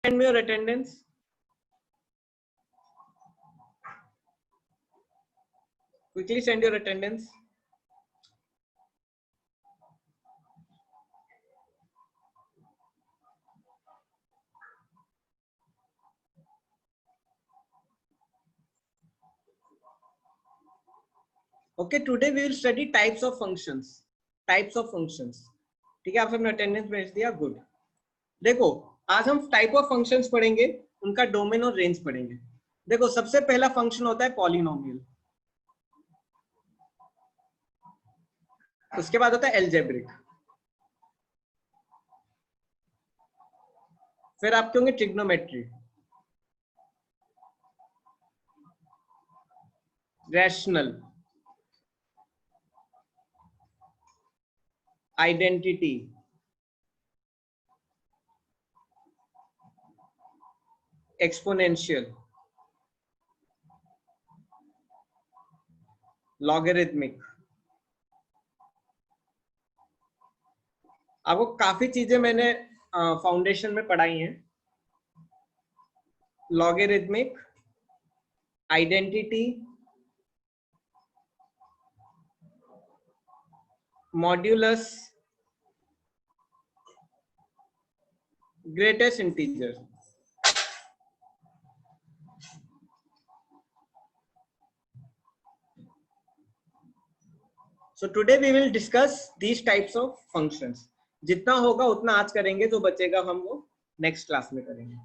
Send me your attendance. Quickly send your attendance. Okay, today we will study types of functions. Types of functions. ठीक है, आप सबने attendance भेज दिया, good. देखो आज हम टाइप ऑफ फंक्शंस पढ़ेंगे, उनका डोमेन और रेंज पढ़ेंगे. देखो सबसे पहला फंक्शन होता है पॉलिनोमियल, उसके बाद होता है एल्जेब्रिक, फिर आपके होंगे trigonometry, rational, identity, exponential, logarithmic. आपको काफी चीजें मैंने फाउंडेशन में पढ़ाई हैं. Logarithmic, identity, modulus, greatest integer. So today we will discuss these types of functions. जितना होगा उतना आज करेंगे, जो बचेगा हम वो नेक्स्ट क्लास में करेंगे.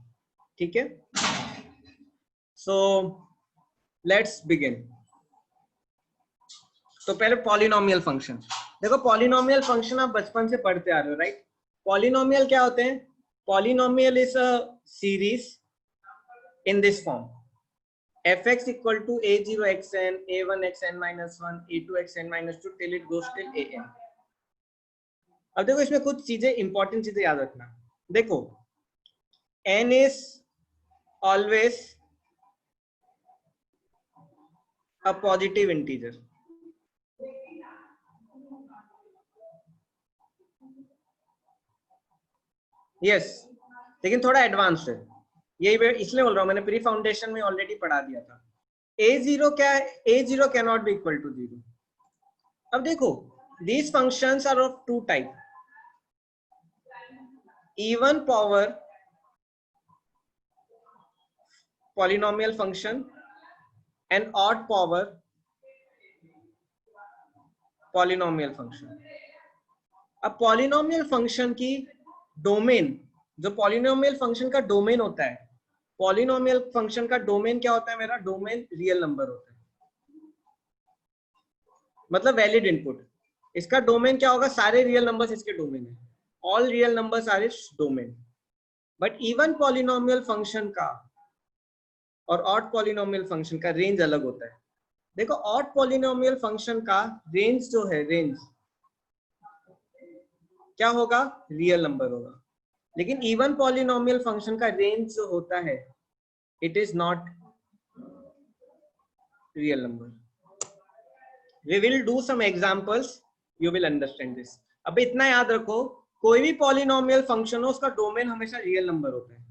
ठीक है, सो लेट्स बिगिन. तो पहले पॉलिनोमियल फंक्शन देखो. पॉलिनोमियल फंक्शन आप बचपन से पढ़ते आ रहे हो, राइट? पॉलिनोमियल क्या होते हैं? Polynomial is a series in this form fx equal to a0xn, a1xn minus 1, a2xn minus 2 till it goes till an. अब देखो इसमें कुछ चीजें इंपॉर्टेंट चीजें याद रखना. देखो n is always a positive integer. yes, लेकिन थोड़ा एडवांस्ड है, यही इसलिए बोल रहा हूं, मैंने प्री फाउंडेशन में ऑलरेडी पढ़ा दिया था. a0 क्या है? a0 can not be equal to 0. अब देखो these functions are of two type, even power polynomial function and odd power polynomial function. अब polynomial function की डोमेन, जो polynomial function का डोमेन होता है, polynomial function का डोमेन क्या होता है? मेरा डोमेन रियल नंबर होता है, मतलब वैलिड इनपुट. इसका डोमेन क्या होगा? सारे रियल नंबर्स इसके डोमेन है. All real numbers are its domain. But even polynomial function का और ऑड पॉलिनोमियल फंक्शन का रेंज अलग होता है. देखो ऑड पॉलिनोमियल फंक्शन का रेंज जो है, रेंज क्या होगा? रियल नंबर होगा. लेकिन इवन पॉलिनोमियल फंक्शन का रेंज जो होता है, it is not real number. We will do some examples, you will understand this. अब इतना याद रखो, कोई भी पॉलिनोमियल फंक्शन हो उसका डोमेन हमेशा रियल नंबर होता है,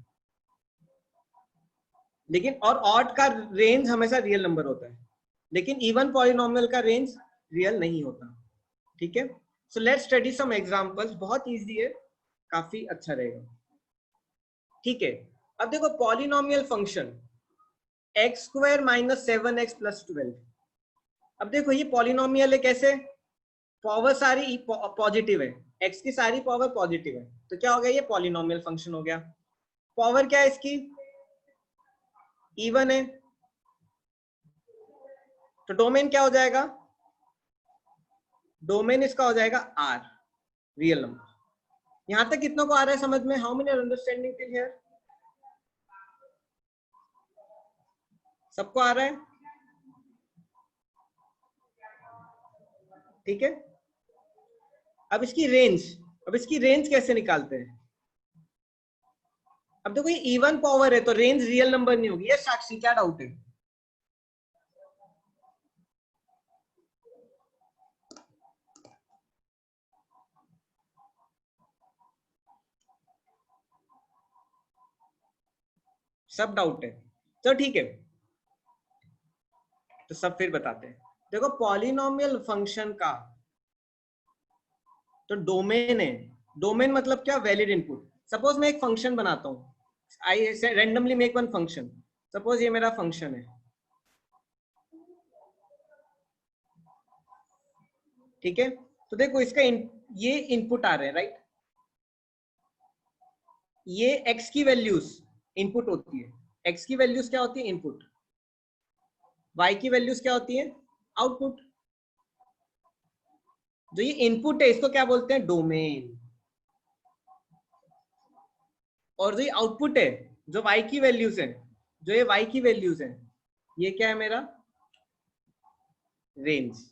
लेकिन और ऑड का रेंज हमेशा रियल नंबर होता है, लेकिन इवन पॉलिनोमियल का रेंज रियल नहीं होता. ठीक है, so let's study some examples. बहुत इजी है, काफी अच्छा रहेगा. ठीक है, अब देखो पॉलिनोमियल फंक्शन x² - 7x + 12. अब देखो ये पॉलिनोमियल है, कैसे? पावर सारी पॉजिटिव है, x की सारी पावर पॉजिटिव है, तो क्या हो गया? ये पॉलिनोमियल फंक्शन हो गया. पावर क्या है इसकी? इवन है, तो डोमेन क्या हो जाएगा? डोमेन इसका हो जाएगा r, रियल नंबर. यहां तक कितनों को आ रहा है समझ में? How many are understanding till here? सबको आ रहा है? ठीक है, अब इसकी रेंज कैसे निकालते हैं? अब देखो ये इवन पावर है तो रेंज रियल नंबर नहीं होगी. ये साक्षी, क्या डाउट है? सब डाउट है? तो ठीक है, तो सब फिर बताते हैं। देखो पॉलिनोमियल फंक्शन का तो डोमेन है, डोमेन मतलब क्या, वैलिड इनपुट। सपोज मैं एक फंक्शन बनाता हूँ, I randomly make one function, suppose ये मेरा फंक्शन है, ठीक है। तो देखो इसका ये इनपुट आ रहे हैं, राइट, ये x की वैल्यूज इनपुट होती है, x की वैल्यूज क्या होती है, इनपुट, y की वैल्यूज क्या होती है, आउटपुट। जो ये इनपुट है इसको क्या बोलते हैं, डोमेन। और जो ये आउटपुट है, जो y की वैल्यूज है, जो ये y की वैल्यूज है, ये क्या है मेरा, रेंज।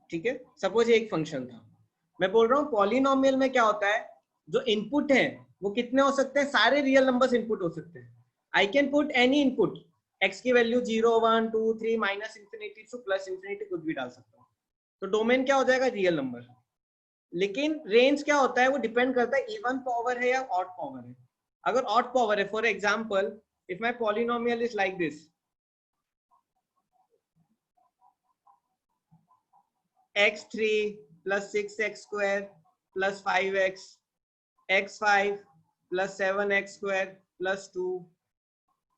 ठीक है, सपोज ये एक फंक्शन था, मैं बोल रहा हूँ पॉलिनोमियल में क्या होता है, जो इनपुट है वो कितने हो सकते हैं, सारे रियल नंबर्स इनपुट हो सकते हैं। I can put any input, x की value 0 1 2 3 minus infinity two plus infinity कुछ भी डाल सकता हूँ, तो डोमेन क्या हो जाएगा, रियल नंबर। लेकिन रेंज क्या होता है, वो डिपेंड करता है इवन पावर है या ऑड पावर है। अगर ऑड पावर है, for example if my polynomial is like this, x3 plus 6x square plus 5x, x5 plus 7x square plus 2,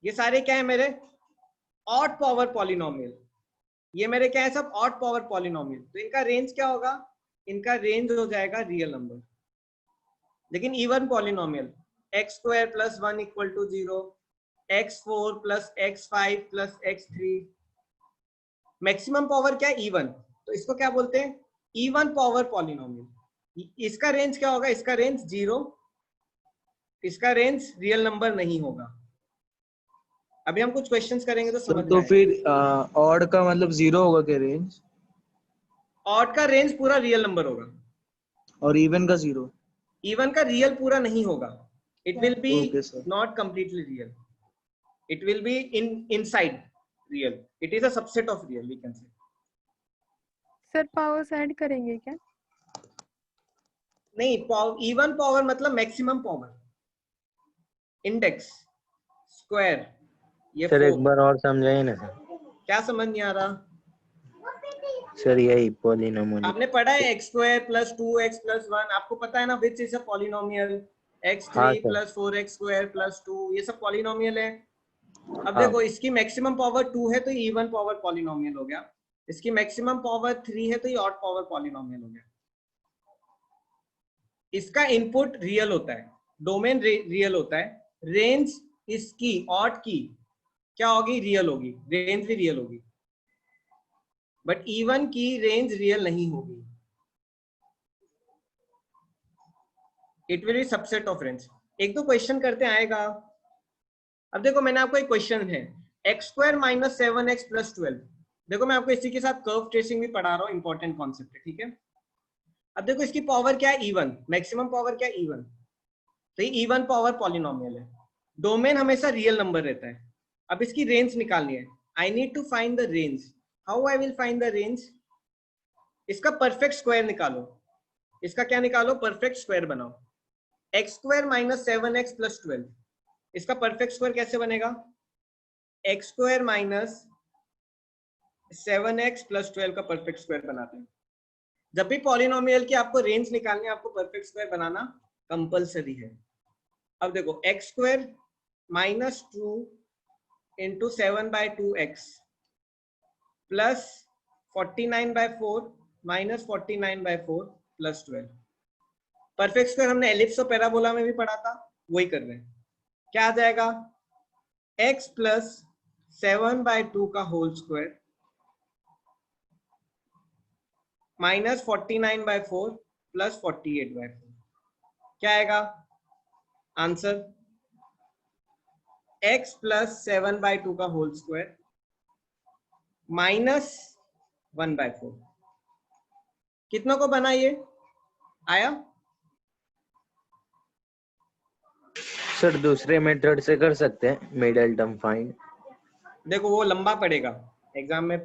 ये सारे क्या है मेरे ऑड पावर पॉलिनोमियल। ये मेरे क्या है, सब ऑड पावर पॉलिनोमियल। तो इनका रेंज क्या होगा, इनका रेंज हो जाएगा रियल नंबर। लेकिन even polynomial, x square plus 1 equal to 0, x4 plus x5 plus x3, maximum power क्या है, इवन, तो इसको क्या बोलते हैं, इवन पावर पॉलिनोमियल। इसका रेंज क्या होगा, इसका रेंज 0, इसका रेंज रियल नंबर नहीं होगा। अभी हम कुछ क्वेश्चंस करेंगे तो समझ में तो आएगा। फिर ऑड का मतलब 0 होगा क्या रेंज, ऑड का रेंज पूरा रियल नंबर होगा, और इवन का 0? इवन का रियल पूरा नहीं होगा, it will be okay sir. Not completely real, it will be inside real, it is a subset of real, we can say. Sir powers add करेंगे क्या? नहीं, इवन पावर मतलब मैक्सिमम पावर, इंडेक्स, स्क्वायर, ये sir एक 4। बार और समझाइए ना sir. क्या समझ नहीं आ रहा? सर यही पॉलिनोमियल। आपने पढ़ा है x square plus 2x plus 1, आपको पता है ना which is a polynomial, x3 हाँ sir. Plus 4x square plus 2, ये सब पॉलिनोमियल है। अब हाँ। देखो इसकी मैक्सिमम पावर 2 है तो ये इवन पावर पॉलिनोमियल हो गया, इसकी मैक्सिमम पावर 3 है तो ये ऑड पावर पॉलिनोमियल हो गया। इसका इनपुट रियल होता है, डोमेन रियल होता है, रेंज इसकी ऑड की क्या होगी, रियल होगी, रेंज भी रियल होगी, बट इवन की रेंज रियल नहीं होगी, it will be subset of range. एक दो क्वेश्चन करते आएगा। अब देखो मैंने आपको एक क्वेश्चन है, x square minus 7x plus 12, देखो मैं आपको इसी के साथ कर्व ट्रेसिंग भी पढ़ा रहा हूँ, इंपॉर्टेंट कॉन्सेप्ट है, ठीक है। अब देखो इसकी पावर क्या है, इवन, मैक्सिमम पावर क्या है, इवन, तो ये इवन पावर पॉलिनोमियल है, डोमेन हमेशा रियल नंबर रहता है। अब इसकी रेंज निकालनी है, I need to find the range, how I will find the range, इसका परफेक्ट स्क्वायर निकालो, इसका क्या निकालो, परफेक्ट स्क्वायर बनाओ, x square minus 7x plus 12, इसका परफेक्ट स्क्वायर कैसे बनेगा, x square minus 7x plus 12 का परफेक्ट स्क्वायर बनाते हैं। जब भी पॉलिनोमियल की आपको रेंज निकालनी है, आपको परफेक्ट स्क्वायर बनाना कंपलसरी है। अब देखो x square minus 2 into 7/2x plus 49/4 minus 49/4 plus 12, perfect square हमने एलिप्स और पैराबोला में भी पढ़ा था, वही कर रहे हैं। क्या आ जाएगा, x प्लस 7/2 का होल स्क्वायर माइनस 49/4 प्लस 48/4, क्या आएगा आंसर, x प्लस 7/2 का होल स्क्वायर माइनस 1/4, कितनों को बना, ये आया? सर दूसरे मेथड से कर सकते हैं, मिडिल टर्म फाइंड। देखो वो लंबा पड़ेगा, एग्जाम में,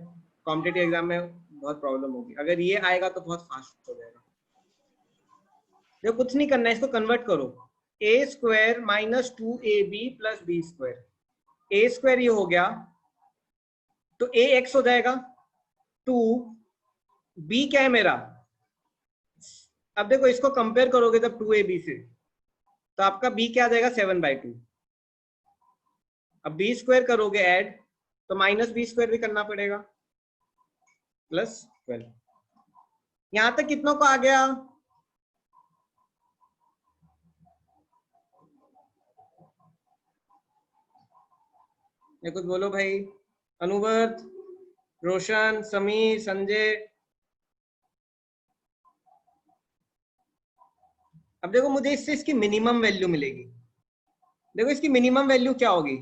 कॉम्पिटिटिव एग्जाम में बहुत प्रॉब्लम होगी, अगर ये आएगा तो बहुत फास्ट हो जाएगा। देखो कुछ नहीं करना है, इसको कन्वर्ट करो, a square minus 2ab plus b square, a square ये हो गया तो ए एक्स हो जाएगा, 2 बी क्या है मेरा, अब देखो इसको कंपेयर करोगे जब 2ab से तो आपका b क्या आ जाएगा 7/2, अब बी स्क्वायर करोगे ऐड तो माइनस बी स्क्वायर भी करना पड़ेगा प्लस 12, यहां तक कितनों को आ गया, ये कुछ बोलो भाई, अनुभव, रोशन, समीर, संजय। अब देखो मुझे इससे इसकी मिनिमम वैल्यू मिलेगी, देखो इसकी मिनिमम वैल्यू क्या होगी,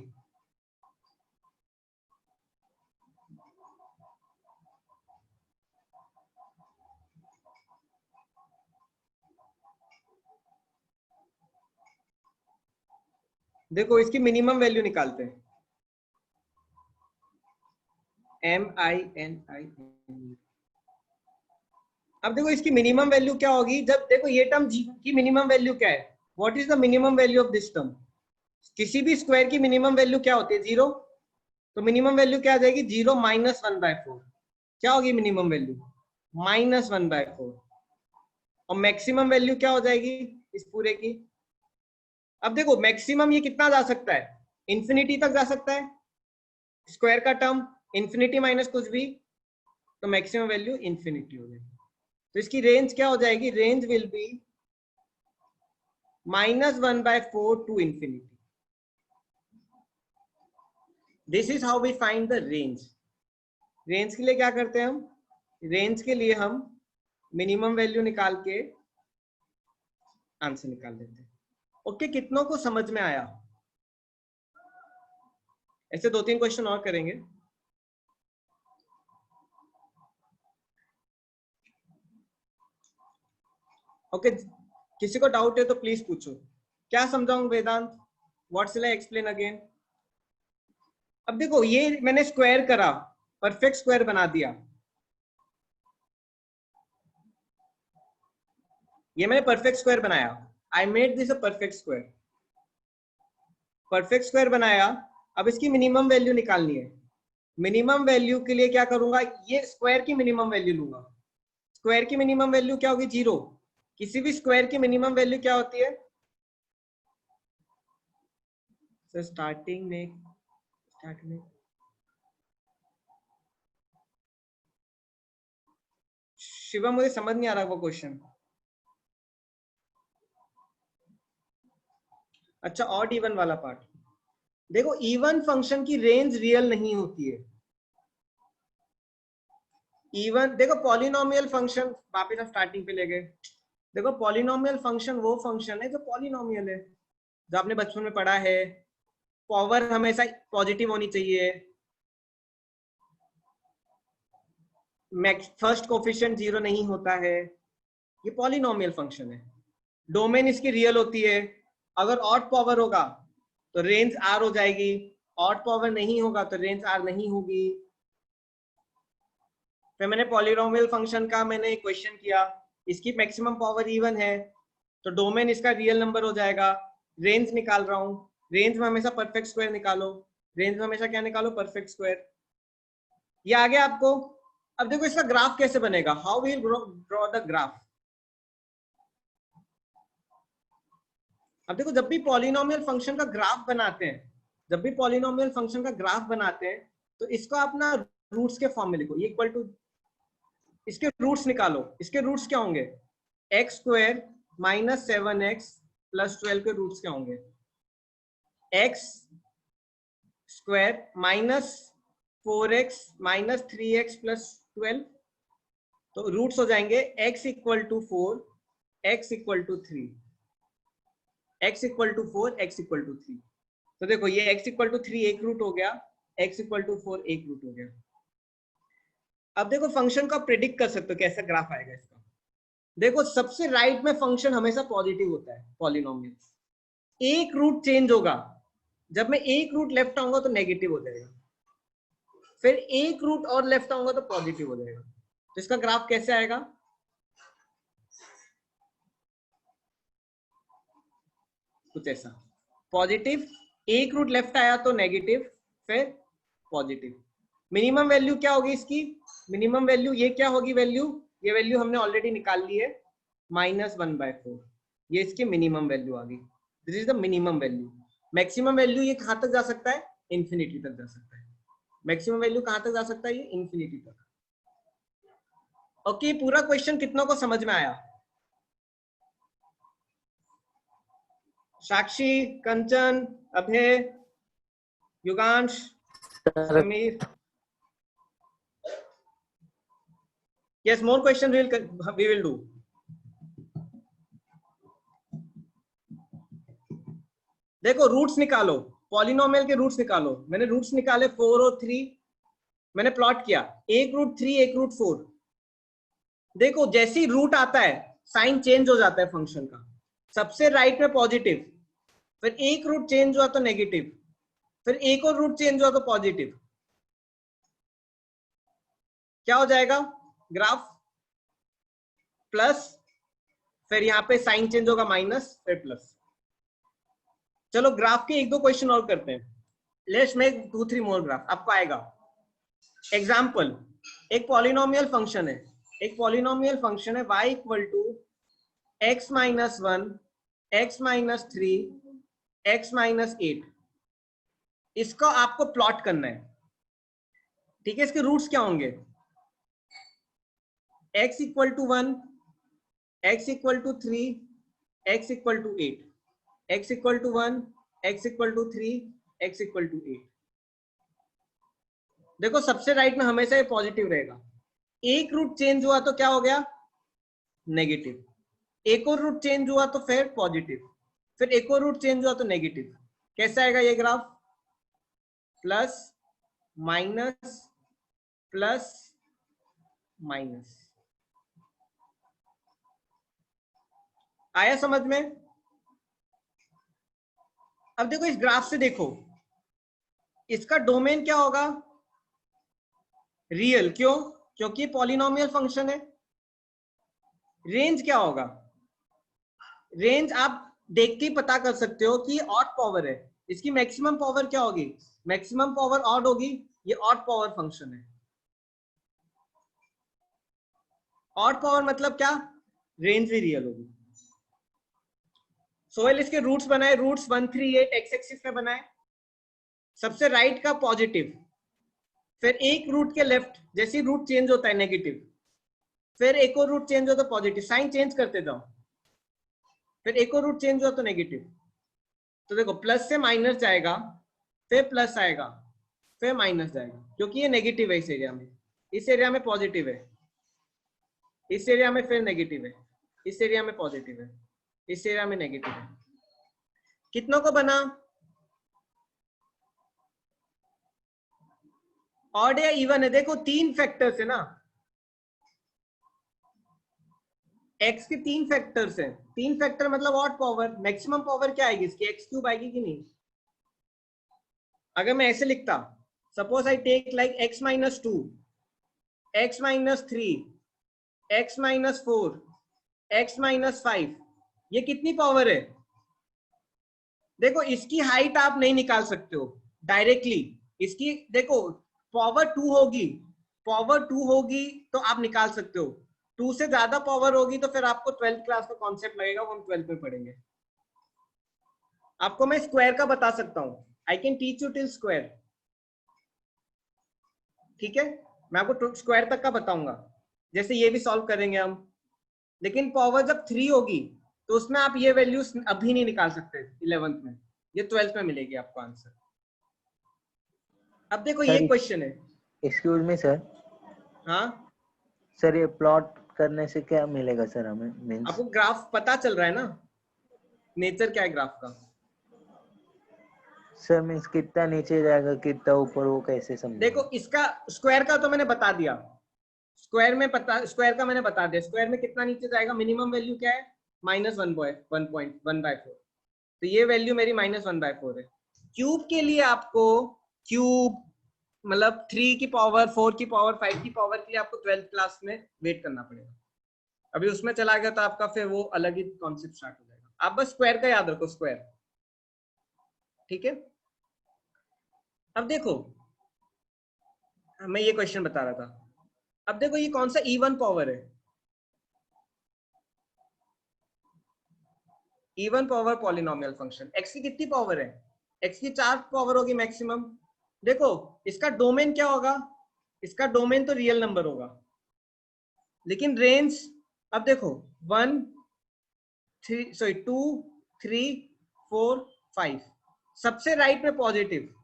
देखो इसकी मिनिमम वैल्यू निकालते हैं, MINI। अब देखो इसकी मिनिमम वैल्यू क्या होगी, जब देखो ये टर्म जी की मिनिमम वैल्यू क्या है, what is the minimum value of this term, किसी भी स्क्वायर की मिनिमम वैल्यू क्या होती है 0, तो मिनिमम वैल्यू क्या आ जाएगी 0 माइनस 1/4, क्या होगी मिनिमम वैल्यू -1/4, और मैक्सिमम वैल्यू क्या हो जाएगी इस पूरे की, अब देखो मैक्सिमम ये कितना जा सकता है, इंफिनिटी तक जा सकता है, स्क्वायर का टर्म इंफिनिटी माइनस कुछ भी, तो मैक्सिमम वैल्यू इंफिनिटी हो जाएगी, तो इसकी रेंज क्या हो जाएगी, range will be -1/4 to infinity, this is how we find the range. Range के लिए क्या करते हैं हम, रेंज के लिए हम मिनिमम वैल्यू निकाल के आंसर निकाल देते हैं। ओके, कितनों को समझ में आया, ऐसे 2-3 क्वेश्चन और करेंगे। ओके, किसी को डाउट है तो प्लीज पूछो, क्या समझाऊं Vedant, what shall I explain again. अब देखो ये मैंने स्क्वायर करा, परफेक्ट स्क्वायर बना दिया, ये मैंने परफेक्ट स्क्वायर बनाया, I made this a perfect square, perfect square बनाया, अब इसकी मिनिमम वैल्यू निकालनी है, मिनिमम वैल्यू के लिए क्या करूंगा, ये स्क्वायर की मिनिमम वैल्यू लूंगा, स्क्वायर की मिनिमम वैल्यू क्या होगी 0, किसी भी स्क्वायर की मिनिमम वैल्यू क्या होती है, सर स्टार्टिंग में शिवा मुझे समझ नहीं आ रहा वो क्वेश्चन, अच्छा ऑड इवन वाला पार्ट, देखो इवन फंक्शन की रेंज रियल नहीं होती है, इवन देखो पॉलिनोमियल फंक्शन, वापस स्टार्टिंग पे ले गए, देखो पॉलिनोमियल फंक्शन वो फंक्शन है जो पॉलिनोमियल है, जो आपने बचपन में पढ़ा है, पावर हमेशा पॉजिटिव होनी चाहिए, फर्स्ट कोफिशिएंट 0 नहीं होता है, ये पॉलिनोमियल फंक्शन है, डोमेन इसकी रियल होती है, अगर ऑड पावर होगा तो रेंज आर हो जाएगी, ऑड पावर नहीं होगा तो रेंज आर नहीं होगी। फिर मैंने पॉलिनोमियल फंक्शन का मैंने क्वेश्चन किया, इसकी मैक्सिमम पावर इवन है तो डोमेन इसका रियल नंबर हो जाएगा, रेंज निकाल रहा हूं, रेंज में हमेशा परफेक्ट स्क्वायर निकालो, रेंज में हमेशा क्या निकालो, परफेक्ट स्क्वायर, ये आ गया आपको। अब देखो इसका ग्राफ कैसे बनेगा, how will draw the graph, अब देखो जब भी पॉलिनोमियल फंक्शन का ग्राफ बनाते हैं, जब भी पॉलिनोमियल फंक्शन का ग्राफ बनाते हैं तो इसको अपना रूट्स के फॉर्म में लिखो, ये इक्वल टू, इसके रूट्स निकालो, इसके रूट्स क्या होंगे, x square minus 7x plus 12 के रूट्स क्या होंगे, x square minus 4x minus 3x plus 12, तो रूट्स हो जाएंगे x equal to 4, x equal to 3, x equal to 4, x equal to 3, तो देखो ये x इक्वल टू 3 एक रूट हो गया, x इक्वल टू 4 एक रूट हो गया। अब देखो फंक्शन को आप प्रेडिक्ट कर सकते हो कैसा ग्राफ आएगा इसका, देखो सबसे राइट में फंक्शन हमेशा पॉजिटिव होता है पॉलिनोमियल, एक रूट चेंज होगा, जब मैं एक रूट लेफ्ट आऊंगा तो नेगेटिव हो जाएगा, फिर एक रूट और लेफ्ट आऊंगा तो पॉजिटिव हो जाएगा, तो इसका ग्राफ कैसे आएगा, कुछ ऐसा पॉजिटिव, एक रूट लेफ्ट आया तो नेगेटिव, फिर पॉजिटिव। मिनिमम वैल्यू क्या होगी इसकी? मिनिमम वैल्यू ये क्या होगी वैल्यू? ये वैल्यू हमने ऑलरेडी निकाल ली है, -1/4। ये इसकी मिनिमम वैल्यू आ गई। This is the minimum value. Maximum value ये कहां तक जा सकता है? इंफिनिटी तक जा सकता है। मैक्सिमम वैल्यू कहां तक जा सकता है? ये इंफिनिटी तक। ओके, पूरा क्वेश्चन कितनों को समझ में आया? Sakshi, Kanchan, Abhay, Yugansh, Sameer. Yes, more questions we will do. देखो रूट्स निकालो, पॉलिनोमियल के रूट्स निकालो। मैंने रूट्स निकाले 4 और 3, मैंने प्लॉट किया, एक रूट 3 एक रूट 4। देखो जैसे ही रूट आता है साइन चेंज हो जाता है फंक्शन का। सबसे राइट में पॉजिटिव, फिर एक रूट चेंज हुआ तो नेगेटिव, फिर एक और रूट चेंज हुआ तो पॉजिटिव। क्या हो जाएगा ग्राफ? प्लस, फिर यहाँ पे साइन चेंज होगा माइनस, फिर प्लस। चलो ग्राफ के एक दो क्वेश्चन और करते हैं। लेट्स मेक 2-3 मोर ग्राफ, आपको आएगा। एग्जाम्पल, एक पॉलिनोमियल फंक्शन है, एक पॉलिनोमियल फंक्शन है y equal to x-1, x-3, x-8। इसको आपको प्लॉट करना है, ठीक है? इसके रूट्स क्या होंगे? x equal to 1, x equal to 3, x equal to 8, x equal to 1, x equal to 3, x equal to 8। देखो सबसे राइट में हमेशा ये पॉजिटिव रहेगा। एक रूट चेंज हुआ तो क्या हो गया? नेगेटिव। एक और रूट चेंज हुआ तो फिर पॉजिटिव, फिर एक और रूट चेंज हुआ तो नेगेटिव। कैसा आएगा ये graph? Plus minus plus minus. आया समझ में? अब देखो इस ग्राफ से देखो, इसका डोमेन क्या होगा? रियल। क्यों? क्योंकि पॉलिनोमियल फंक्शन है। रेंज क्या होगा? रेंज आप देखते ही पता कर सकते हो कि ऑड पावर है। इसकी मैक्सिमम पावर क्या होगी? मैक्सिमम पावर ऑड होगी। ये ऑड पावर फंक्शन है। ऑड पावर मतलब क्या? रेंज भी रियल होगी। सोहेल इसके रूट्स बनाए, रूट्स 1, 3, 8 एक्स एक्सिस में बनाए। सबसे राइट का पॉजिटिव, फिर एक रूट के लेफ्ट, जैसे रूट चेंज होता है नेगेटिव, फिर एक और रूट चेंज होता है पॉजिटिव, साइन चेंज करते जाओ, फिर एक और रूट चेंज हुआ तो नेगेटिव। तो देखो प्लस से माइनस जाएगा, फिर प्लस आएगा, फिर माइनस जाएगा, क्योंकि ये नेगेटिव है। इस एरिया में, इस एरिया में पॉजिटिव है, इस एरिया में फिर नेगेटिव है, इस एरिया में पॉजिटिव है, इस एरिया में नेगेटिव है। कितनों को बना? ऑड या इवन है? देखो 3 फैक्टर्स है ना, x के 3 फैक्टर्स हैं। 3 फैक्टर मतलब ऑड पावर। मैक्सिमम पावर क्या आएगी इसकी? x³ आएगी कि नहीं? अगर मैं ऐसे लिखता, suppose I take like x-2, x-3, x-4, x-5, ये कितनी पावर है? देखो इसकी हाइट आप नहीं निकाल सकते हो डायरेक्टली। इसकी देखो पावर 2 होगी, पावर 2 होगी तो आप निकाल सकते हो। 2 से ज्यादा पावर होगी तो फिर आपको 12th क्लास का कॉन्सेप्ट लगेगा, वो हम 12th में पढ़ेंगे। आपको मैं स्क्वायर का बता सकता हूं, I can teach you till square, ठीक है? मैं आपको स्क्वायर तक का बताऊंगा, जैसे ये भी सॉल्व करेंगे हम। लेकिन पावर जब 3 होगी तो उसमें आप ये वैल्यूज अभी नहीं निकाल सकते 11th में, ये 12th में मिलेगी आपको आंसर। अब देखो ये क्वेश्चन है। Excuse me sir. हाँ सर ये प्लॉट करने से क्या मिलेगा सर हमें? मींस आपको ग्राफ पता चल रहा है ना, नेचर क्या है ग्राफ का? सर मींस कितना नीचे जाएगा कितना ऊपर, वो कैसे समझ? देखो इसका स्क्वायर का तो मैंने बता दिया, स्क्वायर में पता, स्क्वायर का मैंने बता दिया। स्क्वायर में कितना नीचे जाएगा? मिनिमम वैल्यू क्या है? -1.1/4। तो ये वैल्यू मेरी -1/4 है। क्यूब के लिए आपको, क्यूब मतलब 3 की पावर, 4 की पावर, 5 की पावर के लिए आपको 12th क्लास में वेट करना पड़ेगा। अभी उसमें चला गया तो आपका फिर वो अलग ही कॉन्सेप्ट स्टार्ट हो जाएगा। आप बस स्क्वायर का याद रखो, स्क्वायर ठीक है, अब देखो मैं ये क्वेश्चन बता रहा था, अब देखो ये कौन सा इवन पावर है, even power polynomial function. X की कितनी पावर है, एक्स की 4 पावर होगी मैक्सिमम। देखो इसका डोमेन क्या होगा, इसका डोमेन तो रियल नंबर होगा, लेकिन रेंज अब देखो 1 3 सॉरी 2 3 4 5, सबसे राइट में पॉजिटिव,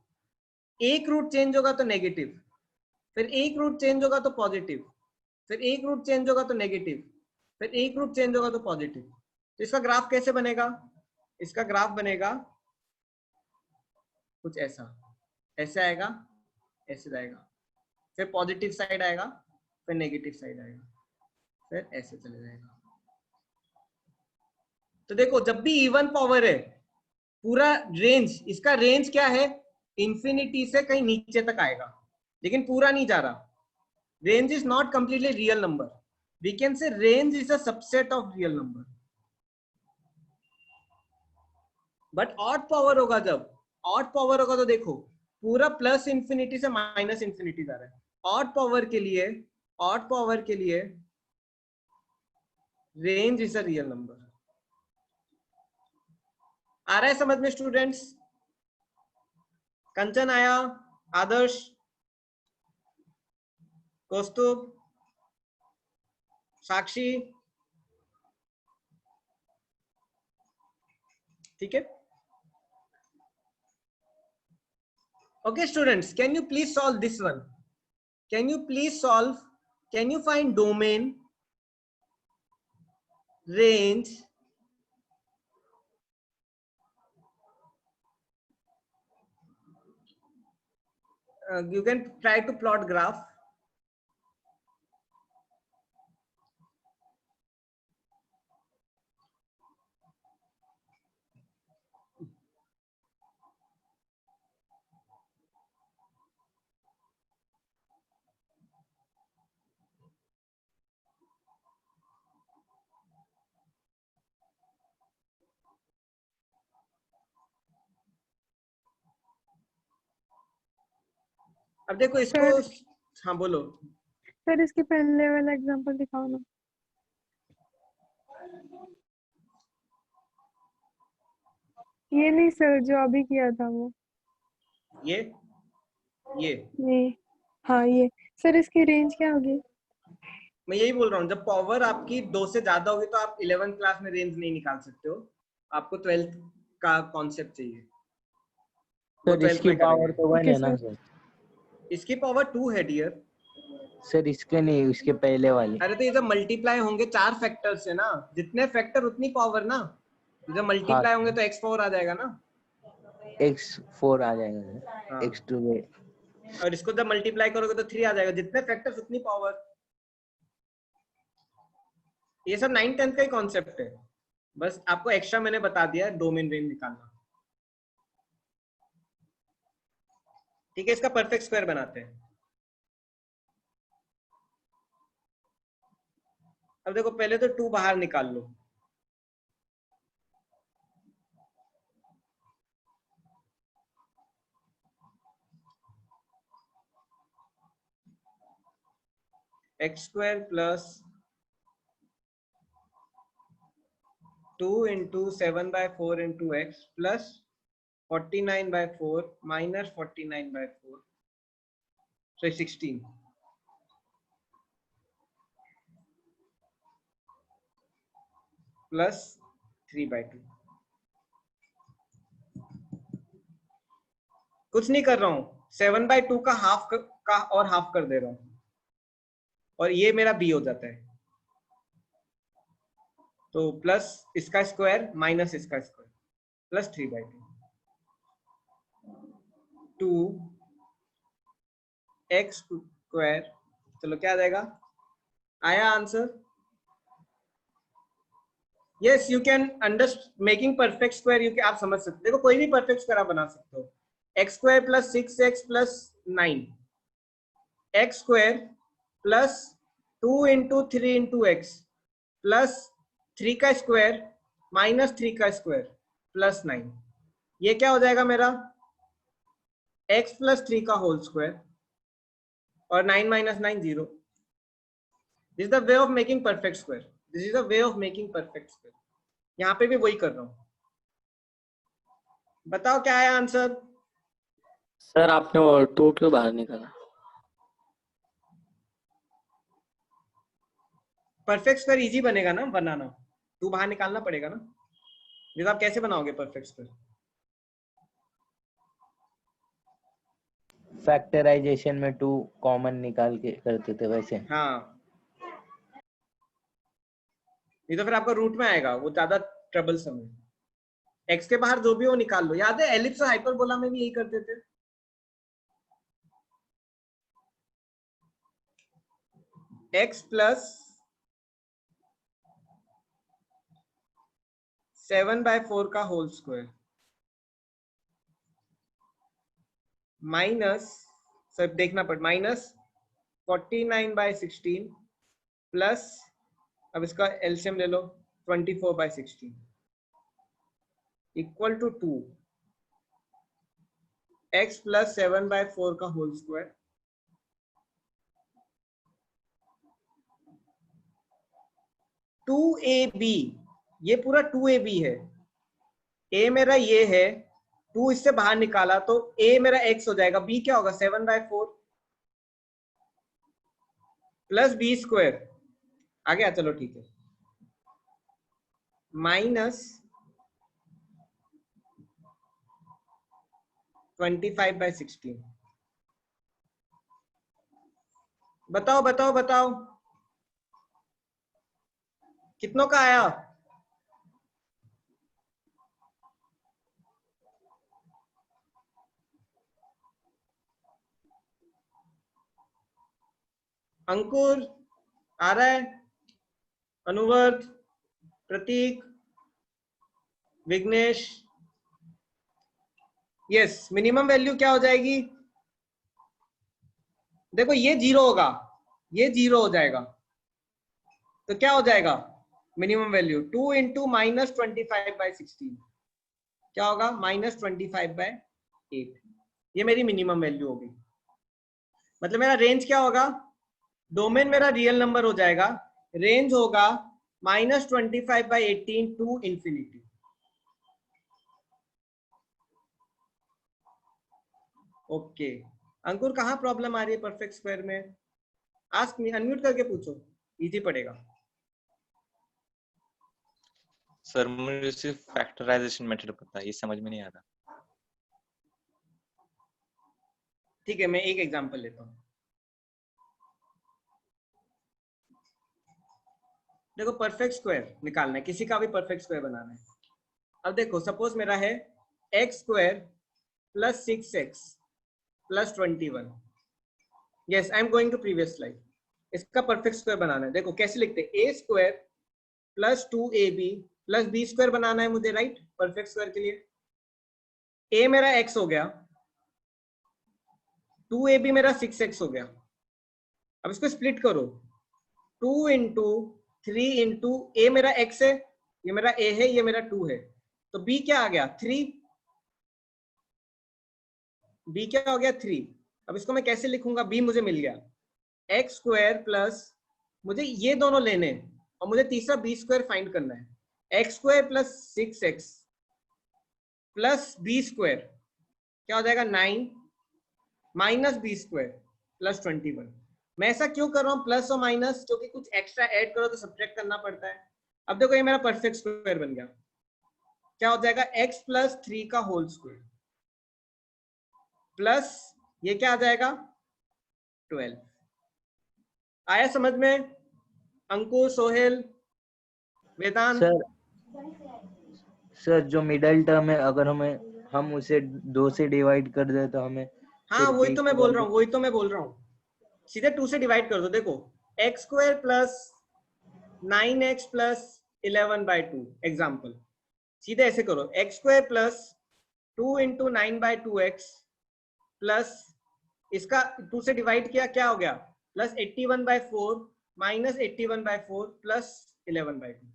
एक रूट चेंज होगा तो नेगेटिव, फिर एक रूट चेंज होगा तो पॉजिटिव, फिर एक रूट चेंज होगा तो नेगेटिव, फिर एक रूट चेंज होगा तो पॉजिटिव। तो इसका ग्राफ कैसे बनेगा, इसका ग्राफ बनेगा कुछ ऐसा, ऐसे आएगा, ऐसे जाएगा, फिर पॉजिटिव साइड आएगा, फिर नेगेटिव साइड आएगा, फिर ऐसे चले जाएगा। तो देखो जब भी इवन पावर है, पूरा रेंज, इसका रेंज क्या है, इंफिनिटी से कहीं नीचे तक आएगा, लेकिन पूरा नहीं जा रहा। Range is not completely real number, we can say range is a subset of real number. But odd power होगा, जब ऑड पावर होगा तो देखो पूरा प्लस इंफिनिटी से माइनस इंफिनिटी जा रहा है। ऑड पावर के लिए, ऑड पावर के लिए range is a real number. आ रहा है समझ में स्टूडेंट्स? कंचन आया, आदर्श, कौस्तुभ, साक्षी, ठीक है। Okay students, can you please solve this one? Can you please solve, can you find domain, range, you can try to plot graph. अब देखो इसको, हाँ बोलो सर, इसके पहले वाला एग्जांपल दिखाओ ना। ये नहीं सर, जो अभी किया था वो। ये हाँ ये सर, इसकी रेंज क्या होगी? मैं यही बोल रहा हूँ, जब पावर आपकी 2 से ज्यादा होगी तो आप 11th क्लास में रेंज नहीं निकाल सकते हो, आपको 12th का कॉन्सेप्ट चाहिए। सर इसकी पावर तो 1 है ना सर? इसकी पावर 2 है डियर। सर इसके नहीं, इसके पहले वाले। अरे तो ये जब मल्टीप्लाई होंगे 4 फैक्टर से ना, जितने फैक्टर उतनी पावर ना, जब मल्टीप्लाई होंगे तो x4 आ जाएगा ना, x4 आ जाएगा सर। हाँ। x2 और इसको जब मल्टीप्लाई करोगे तो 3 आ जाएगा, जितने फैक्टर्स उतनी पावर। ये सब 9th 10th का ही कॉन्सेप्ट है, बस आपको एक्स्ट्रा मैंने बता दिया है डोमेन रेंज निकालना। ठीक है, इसका परफेक्ट स्क्वायर बनाते हैं। अब देखो पहले तो 2 बाहर निकाल लो, x² plus 2 into 7/4 into x plus 49/4 minus 49/4, so 16 plus 3/2। कुछ नहीं कर रहा हूं, 7/2 का हाफ का और हाफ कर दे रहा हूं, और ये मेरा b हो जाता है। तो प्लस इसका स्क्वायर माइनस इसका स्क्वायर प्लस 3/2, 2x²। चलो क्या आ जाएगा, आया answer? Yes, you can understand making perfect square, you आप समझ सकते हो। देखो कोई भी परफेक्ट स्क्वायर आप बना सकते हो। x² plus 6x plus 9, x² plus 2 into 3 into x plus 3 का स्क्वायर माइनस 3 का स्क्वायर प्लस 9। ये क्या हो जाएगा मेरा x प्लस 3 का होल स्क्वायर और 9 minus 9 0. This is the way of making perfect square. This is the way of making perfect square. यहाँ पे भी वही कर रहा हूँ. बताओ क्या है आंसर. सर आपने 2 क्यों बाहर निकाला? परफेक्ट स्क्वायर इजी बनेगा ना बनाना. 2 बाहर निकालना पड़ेगा ना. ये आप कैसे बनाओगे परफेक्ट स्क्वायर. फैक्टराइजेशन में 2 कॉमन निकाल के करते थे वैसे. हाँ, ये तो फिर आपका रूट में आएगा, वो ज्यादा ट्रबलसम है. एक्स के बाहर जो भी हो निकाल लो. याद है एलिप्स और हाइपरबोला में भी यही करते थे. एक्स प्लस 7/4 का होल स्क्वायर माइनस, सब देखना पड़, माइनस 49/16 प्लस, अब इसका एलसीएम ले लो, 24/16 इक्वल टू 2. एक्स प्लस 7/4 का whole square two a b. ये पूरा 2ab है. a मेरा ये है, 2 इससे बाहर निकाला तो a मेरा x हो जाएगा. b क्या होगा 7/4 प्लस बी स्क्वायर. आ गया, चलो ठीक है. माइनस 25/16. बताओ बताओ बताओ कितनों का आया. अंकुर आ रहा है, अनुवर्त, प्रतीक, विघ्नेश. यस, मिनिमम वैल्यू क्या हो जाएगी. देखो ये 0 होगा, ये 0 हो जाएगा, तो क्या हो जाएगा मिनिमम वैल्यू 2 इंटू माइनस 25/16 क्या होगा -25/8. ये मेरी मिनिमम वैल्यू होगी. मतलब मेरा रेंज क्या होगा, डोमेन मेरा रियल नंबर हो जाएगा, रेंज होगा -25/18 टू इंफिनिटी. ओके, अंकुर कहाँ प्रॉब्लम आ रही है परफेक्ट स्क्वायर में. आस्क मी, अनम्यूट करके पूछो, इजी पड़ेगा. सर मुझे सिर्फ फैक्टराइजेशन मेथड पता है, ये समझ में नहीं आ रहा. ठीक है, मैं एक एग्जांपल लेता हूँ. देखो परफेक्ट स्क्वायर निकालना है, किसी का भी परफेक्ट स्क्वायर बनाना है. अब देखो सपोज मेरा है x square plus 6x plus 21. Yes, I am going to previous slide. इसका परफेक्ट स्क्वायर बनाना है. देखो कैसे लिखते हैं, a square plus 2ab plus b square बनाना है मुझे, राइट. परफेक्ट स्क्वायर के लिए a मेरा x हो गया, 2ab मेरा 6x हो गया. अब इसको स्प्लिट करो, 2 इंटू 3 इंटू ए मेरा x है, ये मेरा a है, ये मेरा 2 है, तो b क्या आ गया 3. b क्या हो गया 3. अब इसको मैं कैसे लिखूंगा, b मुझे मिल गया, एक्स स्क्वायर प्लस, मुझे ये दोनों लेने और मुझे तीसरा बी स्क्वायर फाइंड करना है. X square plus 6x plus b square क्या हो जाएगा 9 माइनस बी स्क्वायर प्लस 21. मैं ऐसा क्यों कर रहा हूँ प्लस और माइनस, क्योंकि कुछ एक्स्ट्रा ऐड करो तो सब्ट्रैक्ट करना पड़ता है. अब देखो ये मेरा परफेक्ट स्क्वायर बन गया, क्या हो जाएगा x प्लस 3 का होल स्क्वायर प्लस ये क्या आ जाएगा 12. आया समझ में अंकुर, सोहेल, वेदांत. सर जो मिडिल टर्म है अगर हम उसे 2 से डिवाइड कर दे तो हमें. हाँ वही तो मैं बोल रहा हूँ, सीधे 2 से डिवाइड कर दो. देखो x square plus 9x plus 11/2 example, सीधे ऐसे करो, x square plus 2 into 9/2x plus इसका 2 से डिवाइड किया, क्या हो गया plus 81/4 minus 81/4 plus 11/2.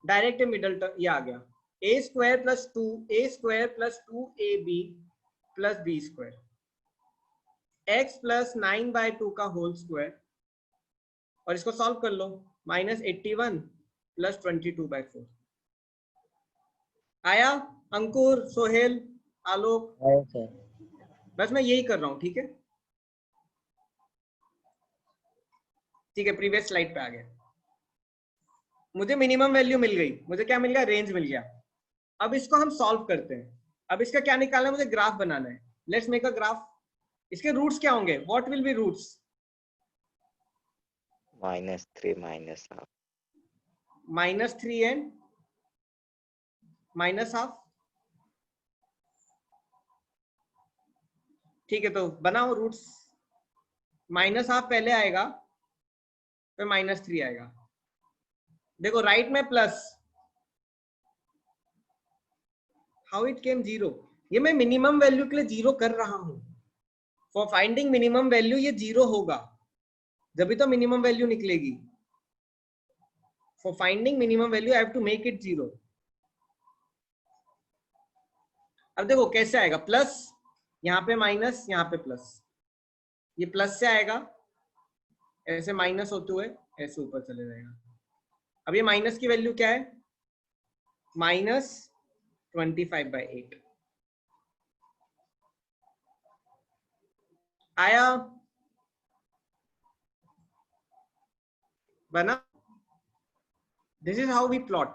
Direct middle term ये आ गया. a square plus 2ab plus b square x plus 9/2 का होल स्क्वायर, और इसको सॉल्व कर लो, -81 प्लस 22/4 आया। अंकुर, सोहेल, आलोक, बस मैं यही कर रहा हूं, ठीक है। ठीक है, प्रीवियस स्लाइड पे आ गया। मुझे मिनिमम वैल्यू मिल गई, मुझे क्या मिल गया, रेंज मिल गया। अब इसको हम सॉल्व करते हैं। अब इसका क्या निकालना है, मुझे ग्राफ बनाना है। Let's make a graph. इसके रूट्स क्या होंगे, what will be roots? -3 -1/2 -3 and -1/2। ठीक है, तो बनाओ रूट्स। -1/2 पहले आएगा, फिर -3 आएगा। देखो राइट में प्लस, हाउ इट केम 0? ये मैं मिनिमम वैल्यू के लिए 0 कर रहा हूं। फॉर फाइंडिंग मिनिमम वैल्यू ये 0 होगा, जब भी तो मिनिमम वैल्यू निकलेगी। For finding minimum value I have to make it 0। अब देखो कैसे आएगा, प्लस यहाँ पे माइनस, यहाँ पे प्लस, ये प्लस से आएगा, ऐसे माइनस होते हुए ऐसे ऊपर चले जाएगा। अब ये माइनस की वैल्यू क्या है, -25/8 आया, बना। This is how we plot.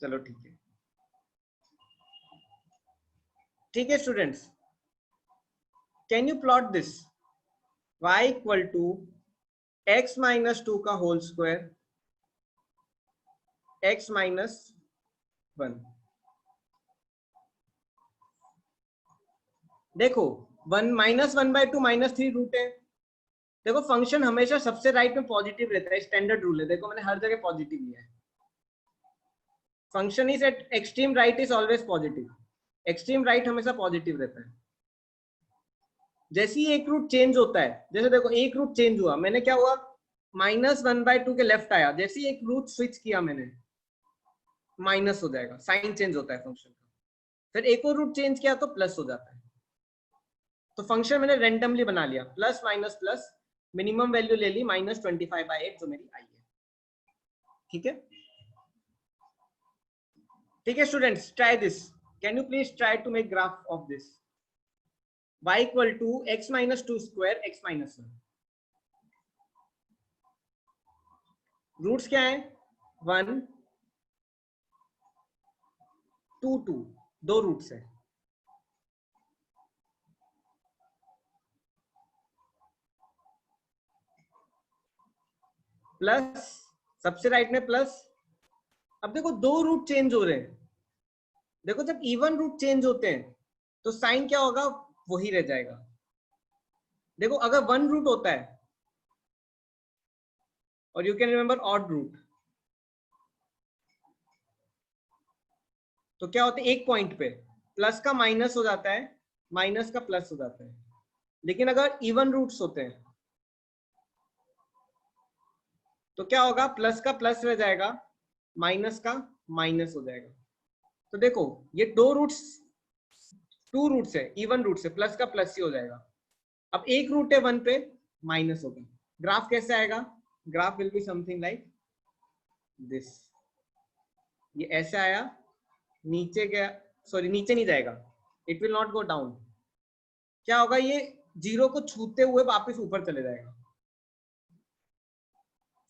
चलो ठीक है, ठीक है students, can you plot this? y equal to x - 2 का होल स्क्वायर, x - 1। देखो 1 -1/2 -3 रूट है। देखो फंक्शन हमेशा सबसे राइट में पॉजिटिव रहता है, स्टैंडर्ड रूल है। देखो मैंने हर जगह पॉजिटिव लिया है। Function is eight extreme right is always positive. Extreme right हमेशा पॉजिटिव रहता है। जैसे ही एक रूट चेंज होता है, जैसे देखो एक रूट चेंज हुआ, मैंने क्या हुआ, -1/2 के लेफ्ट आया, जैसे ही एक रूट स्विच किया मैंने, माइनस हो जाएगा, साइन चेंज होता है फंक्शन का। फिर एक और रूट चेंज किया तो प्लस हो जाता है। तो फंक्शन मैंने रैंडमली बना लिया, plus minus plus, minimum value ले ली -25/8 जो मेरी आई है। ठीक है, ठीक है students, try this. Can you please try to make graph of this? y equal to x - 2 square x - 1। Roots क्या है, 1 2 2, दो रूट्स है। प्लस, सबसे राइट में प्लस। अब देखो दो रूट चेंज हो रहे हैं। देखो जब इवन रूट चेंज होते हैं तो साइन क्या होगा, वही रह जाएगा। देखो अगर वन रूट होता है, और you can remember odd root, तो क्या होता है, एक पॉइंट पे प्लस का माइनस हो जाता है, माइनस का प्लस हो जाता है। लेकिन अगर इवन रूट्स होते हैं तो क्या होगा, प्लस का प्लस रह जाएगा, माइनस का माइनस हो जाएगा। तो देखो ये दो रूट्स, टू रूट्स है, इवन रूट्स है, प्लस का प्लस ही हो जाएगा। अब एक रूट है वन पे, माइनस होगा। ग्राफ कैसे आएगा, graph will be something like this. ये ऐसे आया, नीचे गया, सॉरी नीचे नहीं जाएगा, it will not go down. क्या होगा, ये जीरो को छूते हुए वापस ऊपर चले जाएगा,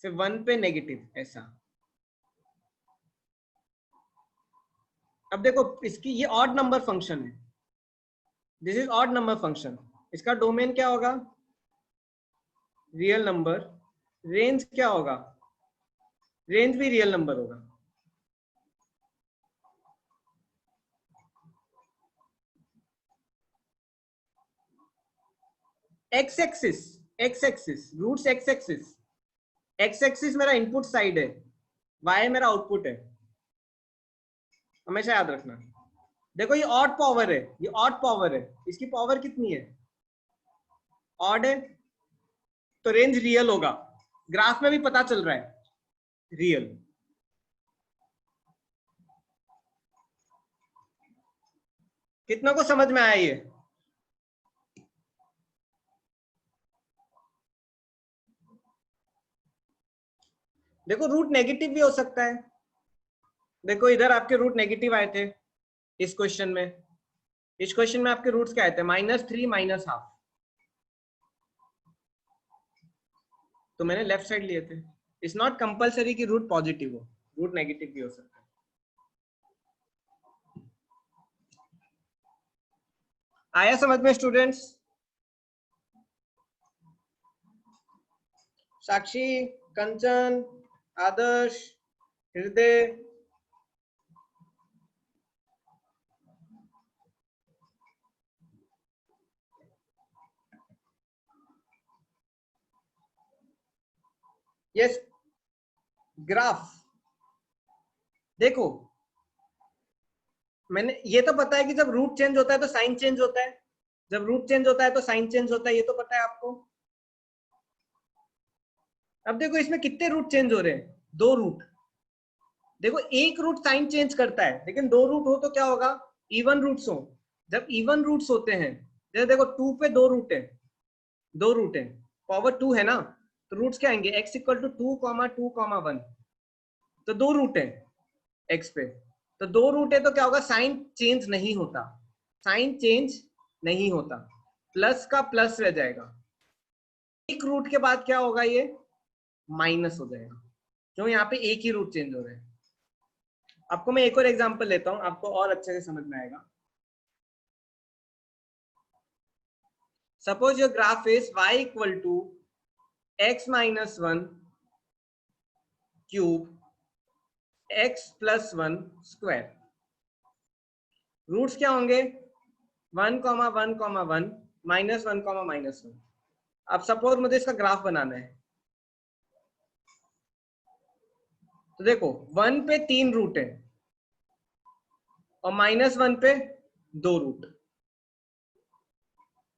फिर वन पे नेगेटिव, ऐसा। अब देखो इसकी, ये ऑड नंबर फंक्शन है, this is odd number function. इसका डोमेन क्या होगा, रियल नंबर। रेंज क्या होगा, रेंज भी रियल नंबर होगा। X axis, x axis, roots x axis. X axis मेरा इनपुट साइड है, वाई मेरा आउटपुट है, हमेशा याद रखना। देखो ये ऑड पावर है, ये ऑड पावर है, इसकी पावर कितनी है, ऑड है, तो रेंज रियल होगा। ग्राफ में भी पता चल रहा है, रियल। कितना को समझ में आया ये? देखो रूट नेगेटिव भी हो सकता है। देखो इधर आपके रूट नेगेटिव आए थे इस क्वेश्चन में। इस क्वेश्चन में आपके रूट्स क्या आए थे? -3 -12। तो मैंने लेफ्ट साइड लिए थे। इट्स नॉट कंपल्सरी कि रूट पॉजिटिव हो, रूट नेगेटिव भी हो सकता है। आया समझ में स्टूडेंट्स? साक्षी, कंचन, आदर्श, हृदय, यस। ग्राफ देखो, मैंने ये तो पता है कि जब रूट चेंज होता है तो साइन चेंज होता है, जब रूट चेंज होता है तो साइन चेंज होता है, ये तो पता है आपको। अब देखो इसमें कितने रूट चेंज हो रहे हैं? 2 रूट। देखो एक रूट साइन चेंज करता है, लेकिन 2 रूट हो तो क्या होगा? इवन रूट्स हो। जब इवन रूट्स होते हैं, जैसे देखो 2 पे 2 रूट है, 2 रूट है, पावर 2 है ना, तो रूट्स क्या आएंगे? x = 2, 2, 1। तो 2 रूट है x पे, तो 2 रूट है तो क्या होगा? साइन चेंज नहीं होता, साइन चेंज नहीं होता, प्लस का प्लस रह जाएगा। एक रूट के बाद क्या होगा? ये माइनस हो जाएगा, क्यों? यहाँ पे एक ही रूट चेंज हो रहे हैं। आपको मैं एक और एग्जांपल लेता हूं, आपको और अच्छे से समझ में आएगा। Suppose your graph is y = x - 1 cube x + 1 square. Roots क्या होंगे? 1, 1, 1, -1, -1। अब सपोज मुझे इसका ग्राफ बनाना है, तो देखो 1 पे 3 रूट है और -1 पे 2 रूट,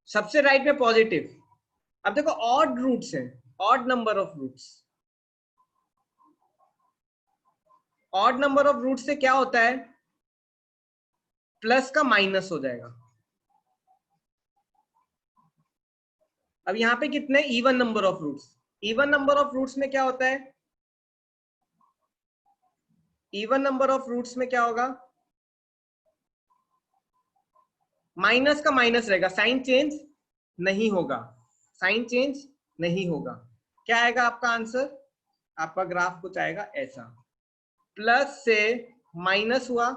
सबसे राइट में पॉजिटिव। अब देखो ऑड रूट्स हैं, odd number of roots. Odd number of root से क्या होता है? प्लस का माइनस हो जाएगा। अब यहां पे कितने? Even number of roots. Even number of roots में क्या होता है? इवन नंबर ऑफ रूट्स में क्या होगा? माइनस का माइनस रहेगा, साइन चेंज नहीं होगा, साइन चेंज नहीं होगा। क्या आएगा आपका आंसर? आपका ग्राफ कुछ आएगा ऐसा, प्लस से माइनस हुआ,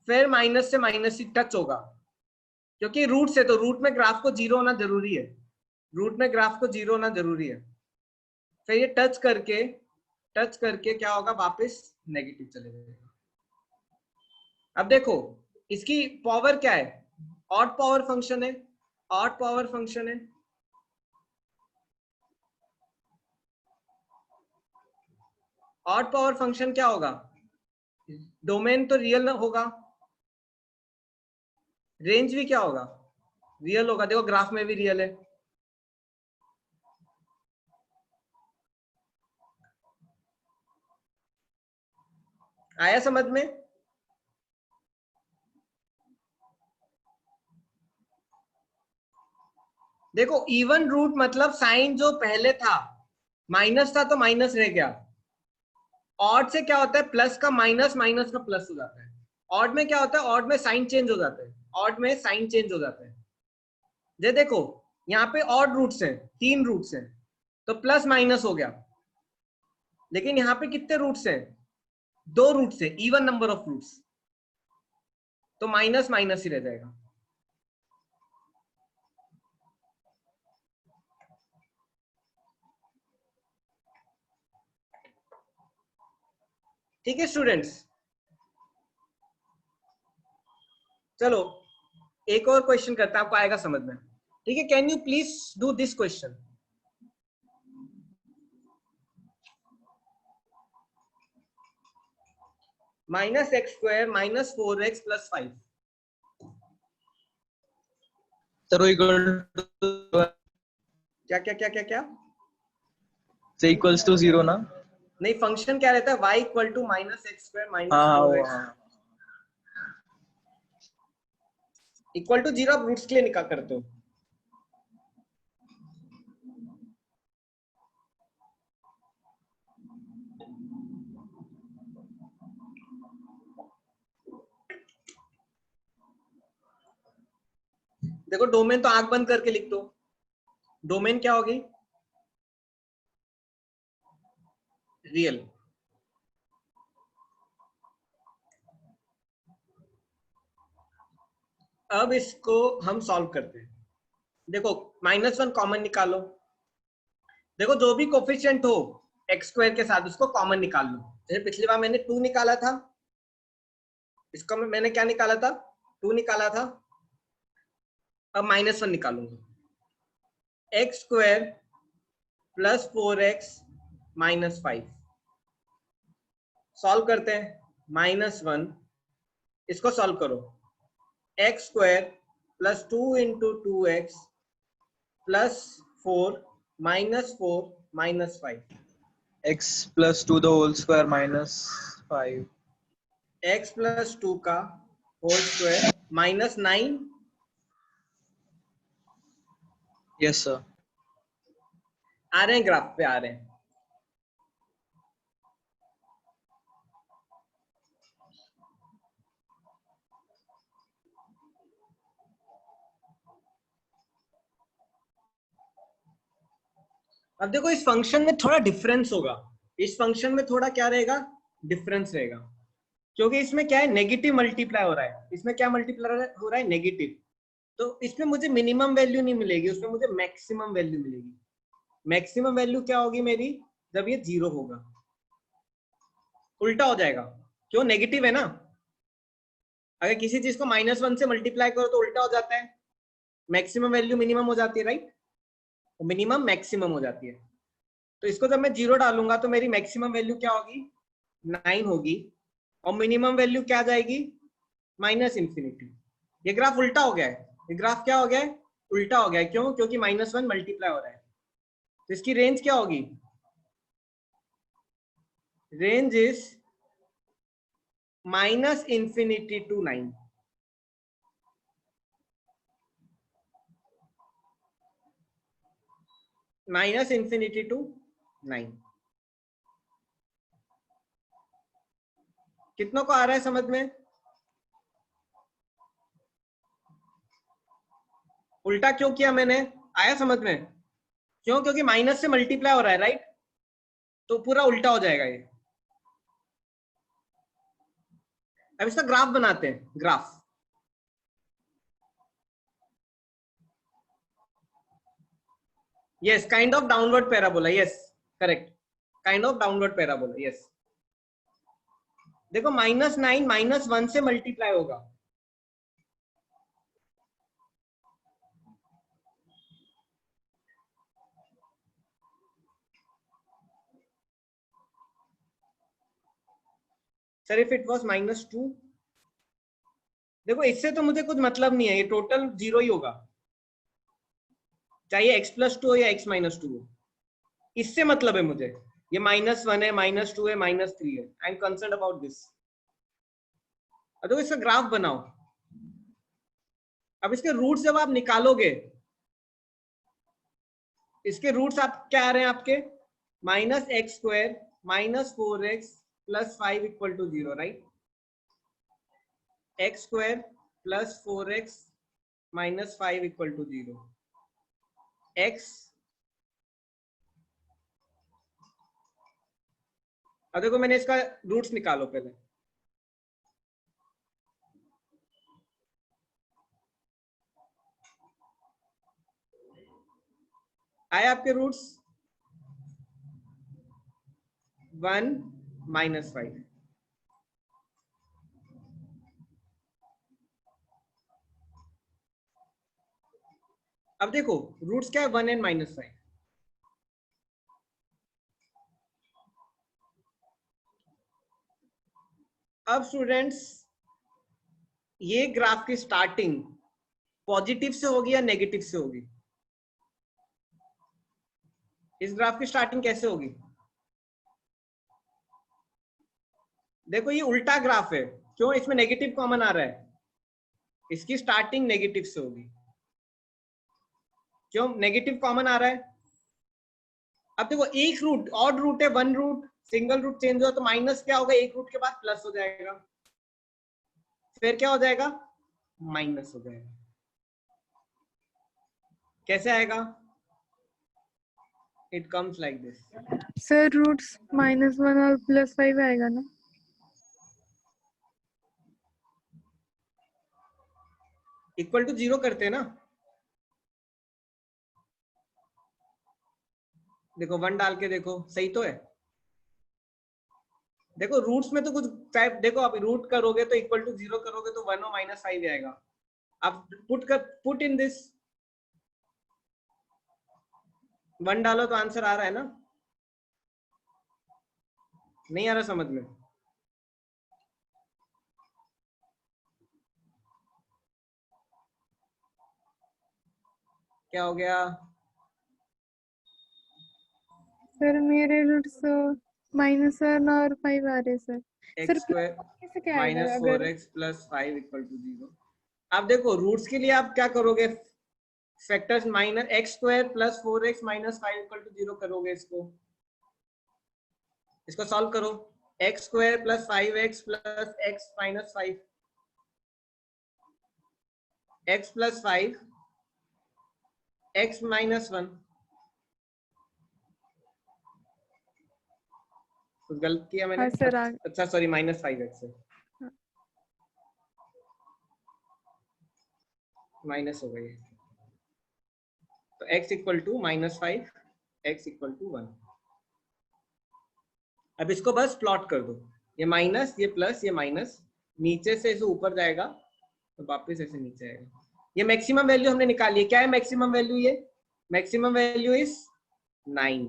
फिर माइनस से माइनस ही टच होगा, क्योंकि रूट से, तो रूट में ग्राफ को 0 होना जरूरी है, रूट में ग्राफ को 0 होना जरूरी है। फिर ये टच करके क्या होगा? वापस नेगेटिव चले जाएगा। अब देखो इसकी पावर क्या है? ऑड पावर फंक्शन है, ऑड पावर फंक्शन है। ऑड पावर फंक्शन क्या होगा? डोमेन तो रियल होगा, रेंज भी क्या होगा? रियल होगा। देखो ग्राफ में भी रियल है। आया समझ में? देखो इवन रूट मतलब साइन जो पहले था माइनस था तो माइनस रह गया। ऑड से क्या होता है? प्लस का माइनस, माइनस का प्लस हो जाता है। ऑड में क्या होता है? ऑड में साइन चेंज हो जाता है, ऑड में साइन चेंज हो जाता है। ये देखो यहाँ पे ऑड रूट्स हैं, 3 रूट्स हैं, तो प्लस माइनस हो गया। लेकिन यहाँ पे कितने रूट्स हैं? 2 रूट्स हैं, इवन नंबर ऑफ रूट्स, तो माइनस माइनस ही रह जाएगा। ठीक है स्टूडेंट्स, चलो एक और क्वेश्चन करते हैं, आपको आएगा समझ में। ठीक है, can you please do this question? -x² - 4x + 5। Sir वो इक्वल टू क्या क्या क्या क्या क्या? So equals to 0 ना? नहीं, फंक्शन क्या रहता है, y equal to minus x square minus हाँ फोर वो एक्स हाँ. इक्वल टू 0 आप रूट्स के लिए निकाल करते हो. देखो डोमेन तो आंख बंद करके लिख दो. डोमेन क्या होगी, रियल. अब इसको हम सॉल्व करते हैं. देखो -1 कॉमन निकालो. देखो जो भी कोफिशिएंट हो एक्स स्क्वायर के साथ उसको कॉमन निकाल लो. जैसे पिछली बार मैंने 2 निकाला था, इसको मैंने क्या निकाला था, 2 निकाला था. अब -1 निकालूंगा. X square plus 4x minus 5. Solve करते हैं. -1 इसको सॉल्व करो. X square plus 2 into 2x plus 4 -4 minus 5. X plus 2 the whole square minus 5. x plus 2 का होल स्क्वायर -9. Yes sir. आ रहे हैं, ग्राफ पे आ रहे हैं. अब देखो इस फंक्शन में थोड़ा डिफरेंस होगा. इस फंक्शन में थोड़ा क्या रहेगा, डिफरेंस रहेगा. क्योंकि इसमें क्या है, नेगेटिव मल्टीप्लाई हो रहा है. इसमें क्या मल्टीप्लाई हो रहा है, नेगेटिव. तो इसमें मुझे मिनिमम वैल्यू नहीं मिलेगी, उसमें मुझे मैक्सिमम वैल्यू मिलेगी. मैक्सिमम वैल्यू क्या होगी मेरी, जब ये 0 होगा. उल्टा हो जाएगा. क्यों, नेगेटिव है ना. अगर किसी चीज को -1 से मल्टीप्लाई करो तो उल्टा हो जाता है. मैक्सिमम वैल्यू मिनिमम हो जाती है, राइट. मिनिमम मैक्सिमम हो जाती है. तो इसको जब मैं 0 डालूंगा तो मेरी मैक्सिमम वैल्यू क्या होगी, 9 होगी. और मिनिमम वैल्यू क्या जाएगी, -∞. ये ग्राफ उल्टा हो गया है. ये ग्राफ क्या हो गया है, उल्टा हो गया है. क्यों, क्योंकि -1 मल्टीप्लाई हो रहा है. तो इसकी रेंज क्या होगी, रेंज इज -∞ to 9. -∞ to 9. कितनों को आ रहा है समझ में, उल्टा क्यों किया मैंने, आया समझ में. क्यों, क्योंकि माइनस से मल्टीप्लाई हो रहा है, राइट. तो पूरा उल्टा हो जाएगा ये. अब इसका ग्राफ बनाते हैं. Graph, yes, kind of downward parabola. Yes, correct, kind of downward parabola. Yes. देखो -9 -1 से मल्टीप्लाई होगा. सर इफ इट वाज -2, देखो इससे तो मुझे कुछ मतलब नहीं है, ये टोटल 0 ही होगा, चाहे x + 2 हो या x - 2 हो. इससे मतलब है मुझे. ये -1 है, -2 है, -3 है. I am concern about this. अब देखो इसका ग्राफ बनाओ. अब इसके रूट्स जब आप निकालोगे, इसके रूट्स आप क्या आ रहे हैं आपके, -x² -4x + 5 = 0, right. x² + 4x - 5 = 0. x, अब देखो मैंने इसका रूट्स निकालो पहले. आए आपके रूट्स 1 - 5. अब देखो रूट्स क्या है, 1 and -5. अब स्टूडेंट्स ये ग्राफ की स्टार्टिंग पॉजिटिव से होगी या नेगेटिव से होगी, इस ग्राफ की स्टार्टिंग कैसे होगी? देखो ये उल्टा ग्राफ है, क्यों? इसमें नेगेटिव कॉमन आ रहा है, इसकी स्टार्टिंग नेगेटिव से होगी। क्यों नेगेटिव कॉमन आ रहा है? अब देखो एक रूट ऑड रूट है, one root single root change हो तो माइनस क्या होगा, एक रूट के बाद प्लस हो जाएगा, फिर क्या हो जाएगा, माइनस हो जाएगा। कैसे आएगा? It comes like this. Sir roots -1 और +5 आएगा ना? इक्वल टू 0 करते हैं ना। देखो 1 डाल के देखो, सही तो है। देखो रूट्स में तो कुछ टाइप, देखो आप रूट करोगे तो इक्वल टू 0 करोगे तो 1 और -5 आएगा। अब पुट इन दिस 1 डालो तो आंसर आ रहा है ना? नहीं आ रहा समझ में? क्या हो गया? सर मेरे रूट्स -1 और 5 आ रहे सर। सर x स्क्वायर कैसे क्या आएगा -4x अगर? + 5 = 0। अब देखो रूट्स के लिए आप क्या करोगे, फैक्टर्स -x² + 4x - 5 = 0 करोगे। इसको सॉल्व करो। x² + 5x + x - 5 x + 5 x - 1। कुछ गलत किया मैंने? हाँ सर अच्छा सॉरी, -5x है, माइनस हो गई है। तो x = -5 x = 1। अब इसको बस प्लॉट कर दो, ये माइनस ये प्लस ये माइनस, नीचे से ऐसे ऊपर जाएगा तो वापस ऐसे नीचे आएगा। ये मैक्सिमम वैल्यू हमने निकाली है। क्या है मैक्सिमम वैल्यू? ये मैक्सिमम वैल्यू इज 9।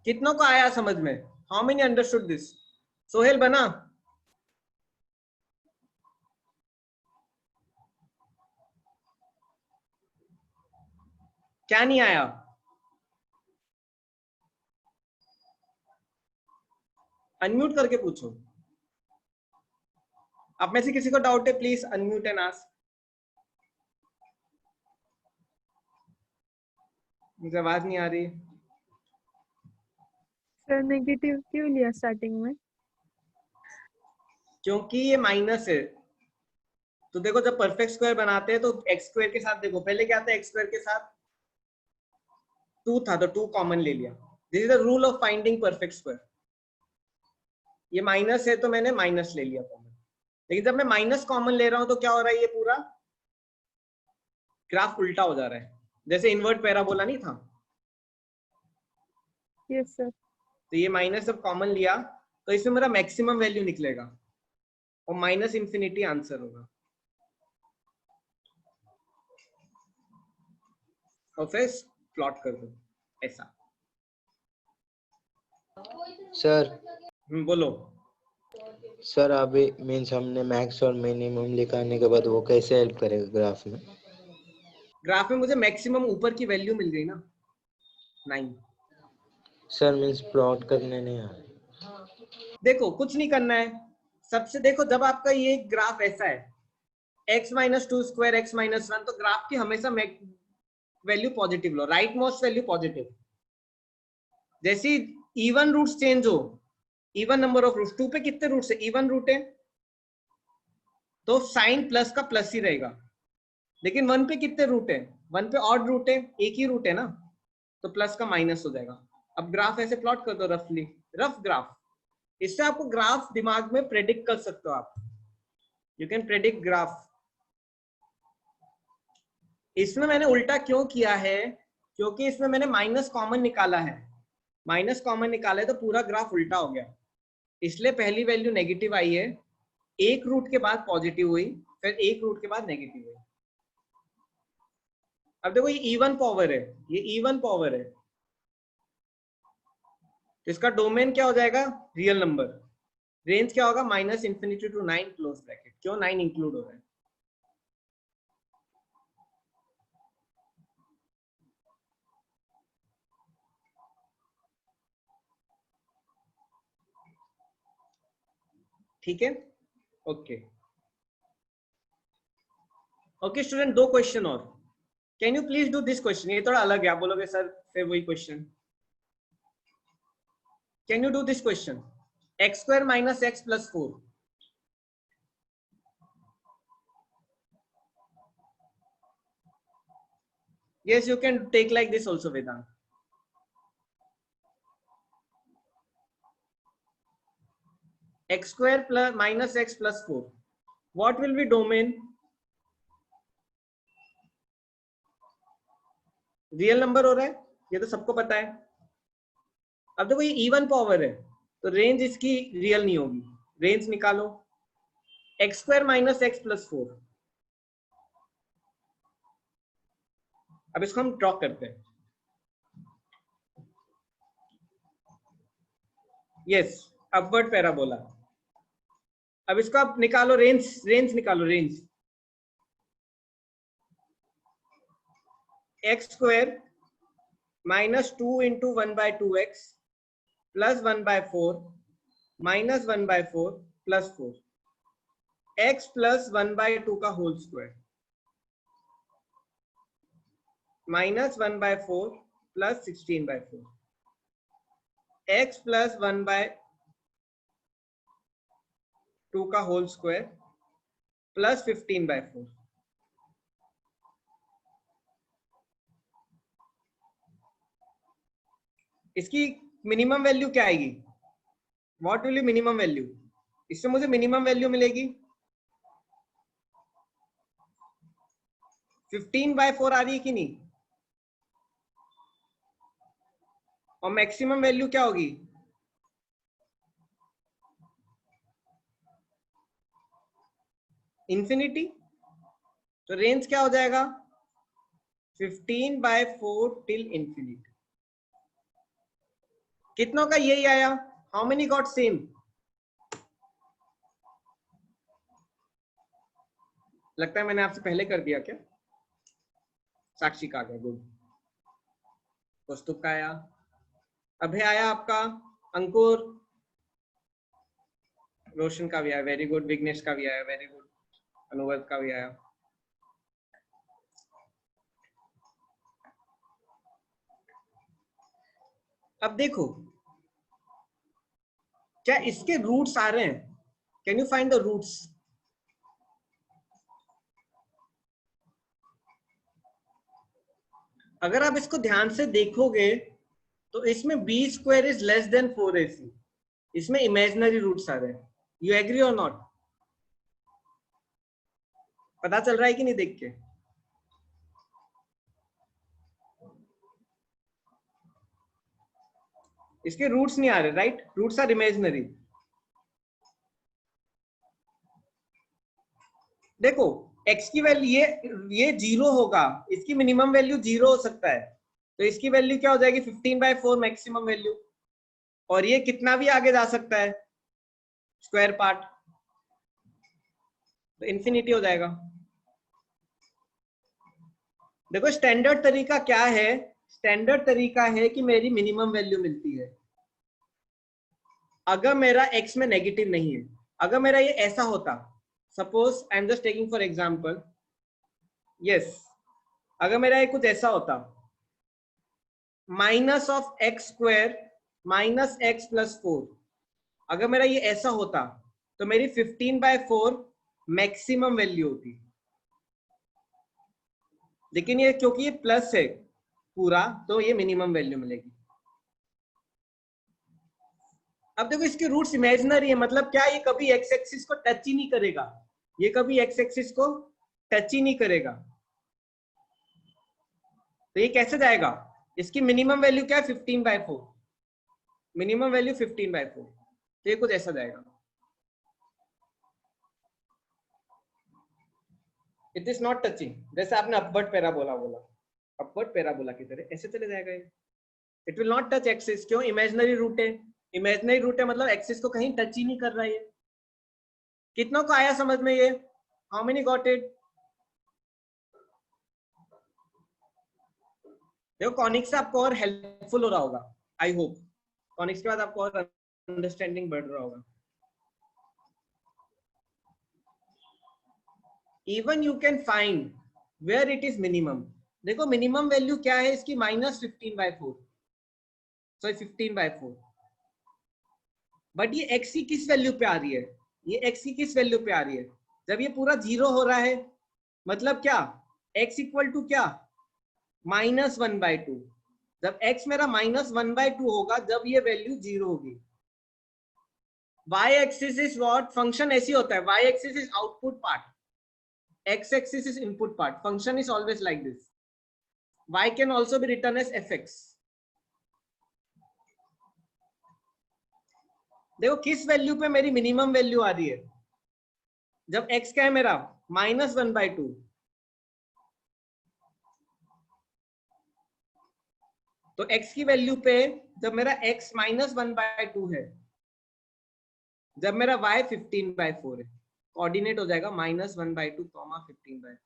कितनों को आया समझ में? How many understood this? Sohail बना? क्या नहीं आया? अनम्यूट करके पूछो। आप में से किसी को डाउट है प्लीज अनम्यूट एंड आस्क। मुझे आवाज नहीं आ रही। सर नेगेटिव क्यों लिया स्टार्टिंग में? क्योंकि ये माइनस है। तो देखो जब परफेक्ट स्क्वायर बनाते हैं तो x² के साथ, देखो पहले क्या था, x² के साथ 2 था तो 2 कॉमन ले लिया। This is the rule of finding perfect square. ये माइनस है तो मैंने माइनस ले लिया कॉमन, लेकिन जब मैं माइनस कॉमन ले रहा हूं तो क्या हो रहा है, ये पूरा ग्राफ उल्टा हो जा रहा है, जैसे इन्वर्ट पैराबोला नहीं था। Yes sir. तो ये माइनस जब कॉमन लिया तो इसमें मेरा मैक्सिमम वैल्यू निकलेगा और -∞ आंसर होगा। और फिर प्लॉट कर दो ऐसा। सर बोलो। सर अभी मीन्स हमने मैक्स और मिनिमम लिखाने के बाद वो कैसे हेल्प करेगा ग्राफ में? ग्राफ में मुझे मैक्सिमम ऊपर की वैल्यू मिल गई ना, 9। सर मीन्स प्लॉट करने नहीं आ रहा। देखो कुछ नहीं करना है सबसे। देखो जब आपका ये ग्राफ ऐसा है x - 2² x - 1, तो ग्राफ की हमेशा वैल्यू पॉजिटिव लो, राइट मोस्ट वैल्यू पॉजिटिव। जैसे इवन रूट्स चेंज हो, इवन नंबर ऑफ रूट्स, 2 पे कितने रूट्स है, इवन रूट है तो साइन प्लस का प्लस ही रहेगा। लेकिन 1 पे कितने रूट है, 1 पे ऑड रूट है, एक ही रूट है ना, तो प्लस का माइनस हो जाएगा। अब ग्राफ ऐसे प्लॉट कर दो रफली, रफ ग्राफ। इससे आपको ग्राफ दिमाग में प्रेडिक्ट कर सकते हो आप। You can predict graph. इसमें मैंने उल्टा क्यों किया है, क्योंकि इसमें मैंने माइनस कॉमन निकाला है। माइनस कॉमन निकाला है तो पूरा ग्राफ उल्टा हो गया, इसलिए पहली वैल्यू नेगेटिव आई है, एक रूट के बाद पॉजिटिव हुई, फिर एक रूट के बाद नेगेटिव हुई। अब देखो ये इवन पावर है, ये इवन पावर है, तो इसका डोमेन क्या हो जाएगा, रियल नंबर। रेंज क्या होगा? Minus infinity to 9 close bracket. क्यों 9 इंक्लूड हो रहा है? ठीक है, ओके ओके स्टूडेंट, 2 क्वेश्चन और। Can you please do this question? ये थोड़ा अलग है, आप बोलोगे सर फिर वही question. Can you do this question? X square minus x plus 4। Yes, you can take like this also, Vedant. X square plus minus x plus 4. What will be domain? Real number हो रहा है, ये तो सबको पता है। अब देखो ये इवन पावर है, तो रेंज इसकी रियल नहीं होगी। रेंज निकालो, x square minus x plus 4। अब इसको हम ड्रॉ करते हैं। Yes, upward parabola. अब इसको आप निकालो, रेंज निकालो, range x square minus 2 into 1/2x plus 1/4 minus 1/4 plus 4 x plus 1/2 का whole square minus 1/4 plus 16/4 x plus 1/2 का होल स्क्वायर प्लस 15/4। इसकी मिनिमम वैल्यू क्या आएगी? What will B minimum value? इससे मुझे मिनिमम वैल्यू मिलेगी 15/4 आ रही है कि नहीं? और मैक्सिमम वैल्यू क्या होगी? इंफिनिटी। तो रेंज क्या हो जाएगा? 15/4 टिल इंफिनिटी। कितनों का यही आया? How many got same? लगता है मैंने आपसे पहले कर दिया क्या? साक्षी का आ गया, गुड। कौस्तुभ का आया, अभय आया आपका, अंकुर, रोशन का भी आया, वेरी गुड। विघ्नेश का भी आया, वेरी गुड। अनुवर्त का भी आया। अब देखो, क्या इसके रूट्स आ रहे हैं? Can you find the roots? अगर आप इसको ध्यान से देखोगे तो इसमें b square is less than 4ac। इसमें इमेजिनरी रूट्स आ रहे हैं। यू एग्री और नॉट? पता चल रहा है कि नहीं देख के? इसके रूट्स नहीं आ रहे, राइट? Roots are imaginary. देखो x की वैल्यू ये 0 होगा, इसकी मिनिमम वैल्यू 0 हो सकता है, तो इसकी वैल्यू क्या हो जाएगी? 15/4 मैक्सिमम वैल्यू। और ये कितना भी आगे जा सकता है, स्क्वायर पार्ट, तो इंफिनिटी हो जाएगा। देखो स्टैंडर्ड तरीका क्या है? स्टैंडर्ड तरीका है कि मेरी मिनिमम वैल्यू मिलती है अगर मेरा x में नेगेटिव नहीं है। अगर मेरा ये ऐसा होता, suppose I am just taking for example, yes, अगर मेरा ये कुछ ऐसा होता, minus of x square minus x plus 4, अगर मेरा ये ऐसा होता तो मेरी 15/4 मैक्सिमम वैल्यू होती। लेकिन ये क्योंकि ये प्लस है पूरा, तो ये मिनिमम वैल्यू मिलेगी। अब देखो इसके रूट्स इमेजिनरी है, मतलब क्या? ये कभी एक्स एक्सिस को टच ही नहीं करेगा। ये कभी एक्स एक्सिस को टच ही नहीं करेगा, तो ये कैसे जाएगा? इसकी मिनिमम वैल्यू क्या है? 15/4। मिनिमम वैल्यू 15/4, तो ये कुछ ऐसा जाएगा। इट इज नॉट टचिंग, जैसे आपने अपवर्ड पैराबोला बोला, अपवर्ड पैराबोला की तरह ऐसे चले जाएगा ये। It will not touch axis. क्यों? इमेजिनरी रूट है, इमेजिनरी रूट है मतलब एक्सिस को कहीं टच ही नहीं कर रहा है। कितनों को आया समझ में ये? How many got it? देखो कॉनिक से आपको और हेल्पफुल हो रहा होगा, आई होप। कॉनिक्स के बाद आपको और अंडरस्टैंडिंग बढ़ रहा होगा। Even you can find where it is minimum. देखो मिनिमम वैल्यू क्या है इसकी? -15/4, सॉरी 15/4। बट ये x की किस वैल्यू पे आ रही है? ये x की किस वैल्यू पे आ रही है? जब ये पूरा 0 हो रहा है, मतलब क्या? x इक्वल टू क्या? -1/2। जब x मेरा -1/2 होगा, जब ये वैल्यू 0 होगी। y axis is what? Function ऐसी होता है, y axis is output part, x axis is input part. Function is always like this. Y can also be written as fx. देखो किस वैल्यू पे मेरी मिनिमम वैल्यू आ रही है? जब x क्या है मेरा? -1/2। तो x की वैल्यू पे जब मेरा x -1/2 है, जब मेरा y 15/4 है, कोऑर्डिनेट हो जाएगा -1/2, 15/4।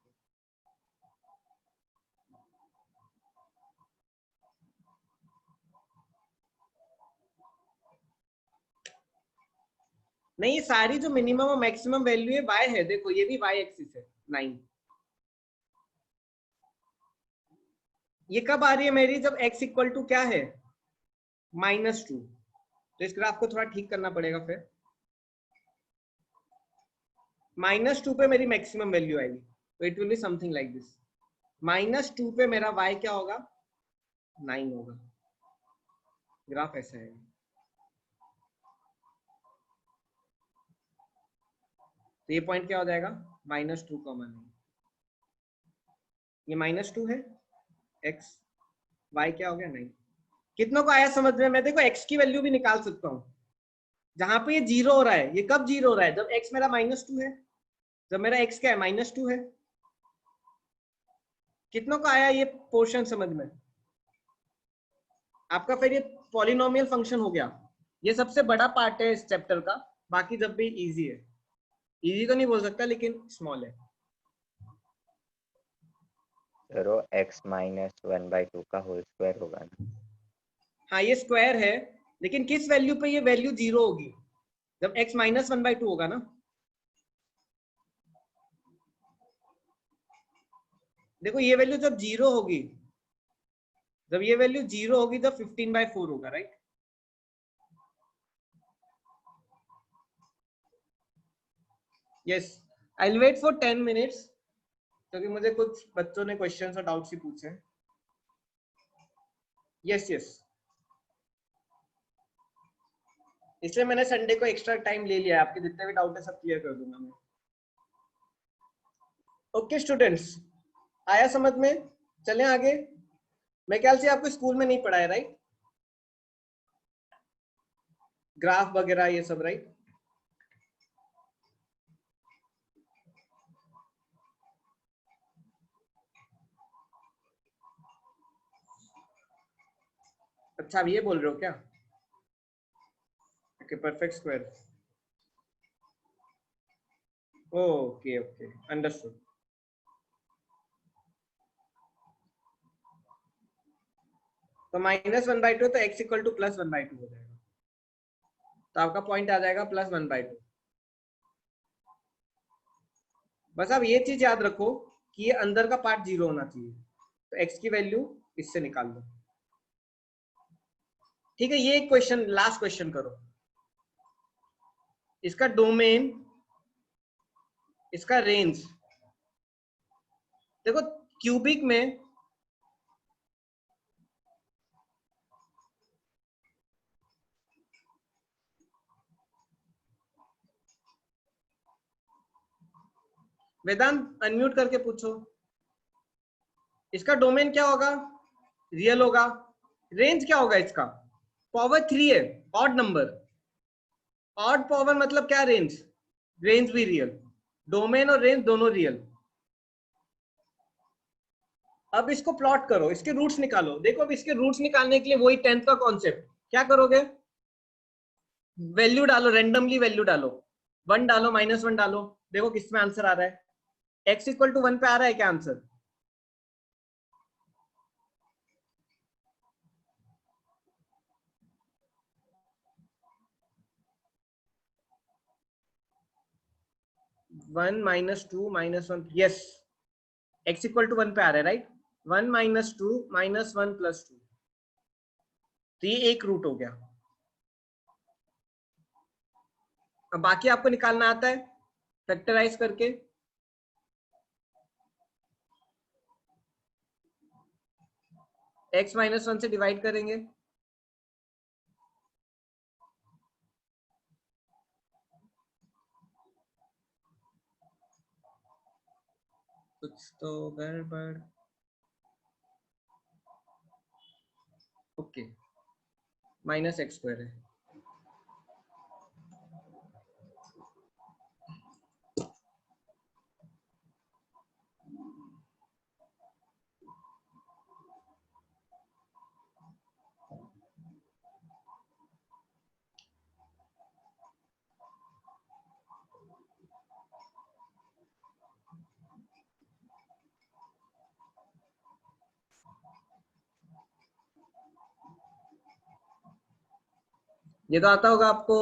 नहीं, ये सारी जो मिनिमम और मैक्सिमम वैल्यू है y है। देखो ये भी y एक्सिस है 9। ये कब आ रही है मेरी? जब x इक्वल टू क्या है? -2। तो इस ग्राफ को थोड़ा ठीक करना पड़ेगा फिर। -2 पे मेरी मैक्सिमम वैल्यू आएगी, तो it will be something like this. -2 पे मेरा y क्या होगा? 9 होगा। ग्राफ ऐसा है। तो ये पॉइंट क्या हो जाएगा? -2, -9। ये -2 है x, y क्या हो गया? 9। कितनों को आया समझ में? मैं देखो x की वैल्यू भी निकाल सकता हूँ। जहां पे ये 0 हो रहा है, ये कब 0 हो रहा है? जब x मेरा -2 है। जब मेरा x क्या है? -2 है। कितनों को आया ये पोर्शन समझ में? आपका फिर ये पॉलिनोमियल फंक्शन हो गया। ये सबसे बड़ा पार्ट है इस चैप्टर का। बाकी जब भी इजी है, इजी तो नहीं बोल सकता लेकिन स्मॉल है। सर x -1/2 का होल स्क्वायर होगा ना? हाँ ये स्क्वायर है, लेकिन किस वैल्यू पे ये वैल्यू 0 होगी? जब x -1/2 होगा ना। देखो ये वैल्यू जब 0 होगी, जब ये वैल्यू 0 होगी तब 15/4 होगा, right? Yes, I will wait for 10 minutes, क्योंकि मुझे कुछ बच्चों ने क्वेश्चंस और डाउट्स ही पूछे हैं। यस यस, इसलिए मैंने संडे को एक्स्ट्रा टाइम ले लिया है। आपके जितने भी डाउट है सब क्लियर कर दूंगा मैं। ओके स्टूडेंट्स, आया समझ में? चलें आगे। मैं ख्याल से आपको स्कूल में नहीं पढ़ाया, राइट? ग्राफ वगैरह ये सब, राइट? अच्छा, अब ये बोल रहे हो क्या? Okay, perfect square. Okay okay, understood. तो -1/2 तो x इक्वल टू +1/2 हो जाएगा। तो आपका पॉइंट आ जाएगा +1/2। बस आप ये चीज याद रखो कि ये अंदर का पार्ट 0 होना चाहिए। तो x की वैल्यू इससे निकाल दो। ठीक है, ये एक क्वेश्चन, लास्ट क्वेश्चन करो। इसका डोमेन, इसका रेंज। देखो क्यूबिक में वेदांत अनम्यूट करके पूछो। इसका डोमेन क्या होगा? रियल होगा। रेंज क्या होगा इसका? पावर 3 है, ऑड नंबर। ऑड पावर मतलब क्या? रेंज। रेंज भी रियल, डोमेन और रेंज दोनों रियल। अब इसको प्लॉट करो, इसके रूट्स निकालो। देखो अब इसके रूट्स निकालने के लिए वही 10th का कॉन्सेप्ट। क्या करोगे? वैल्यू डालो, रेंडमली वैल्यू डालो, 1 डालो, -1 डालो, देखो किसमें आंसर आ रहा है। x इक्वल टू 1 पे आ रहा है क्या answer? One -2 -1, yes, x equal to 1 पे आ रहा है, राइट। 1 -2 -1 + 2, तो ये एक रूट हो गया। अब बाकी आपको निकालना आता है फैक्टराइज करके। x -1 से डिवाइड करेंगे, कुछ तो गड़बड़। ओके, -x² है। ये तो आता होगा आपको।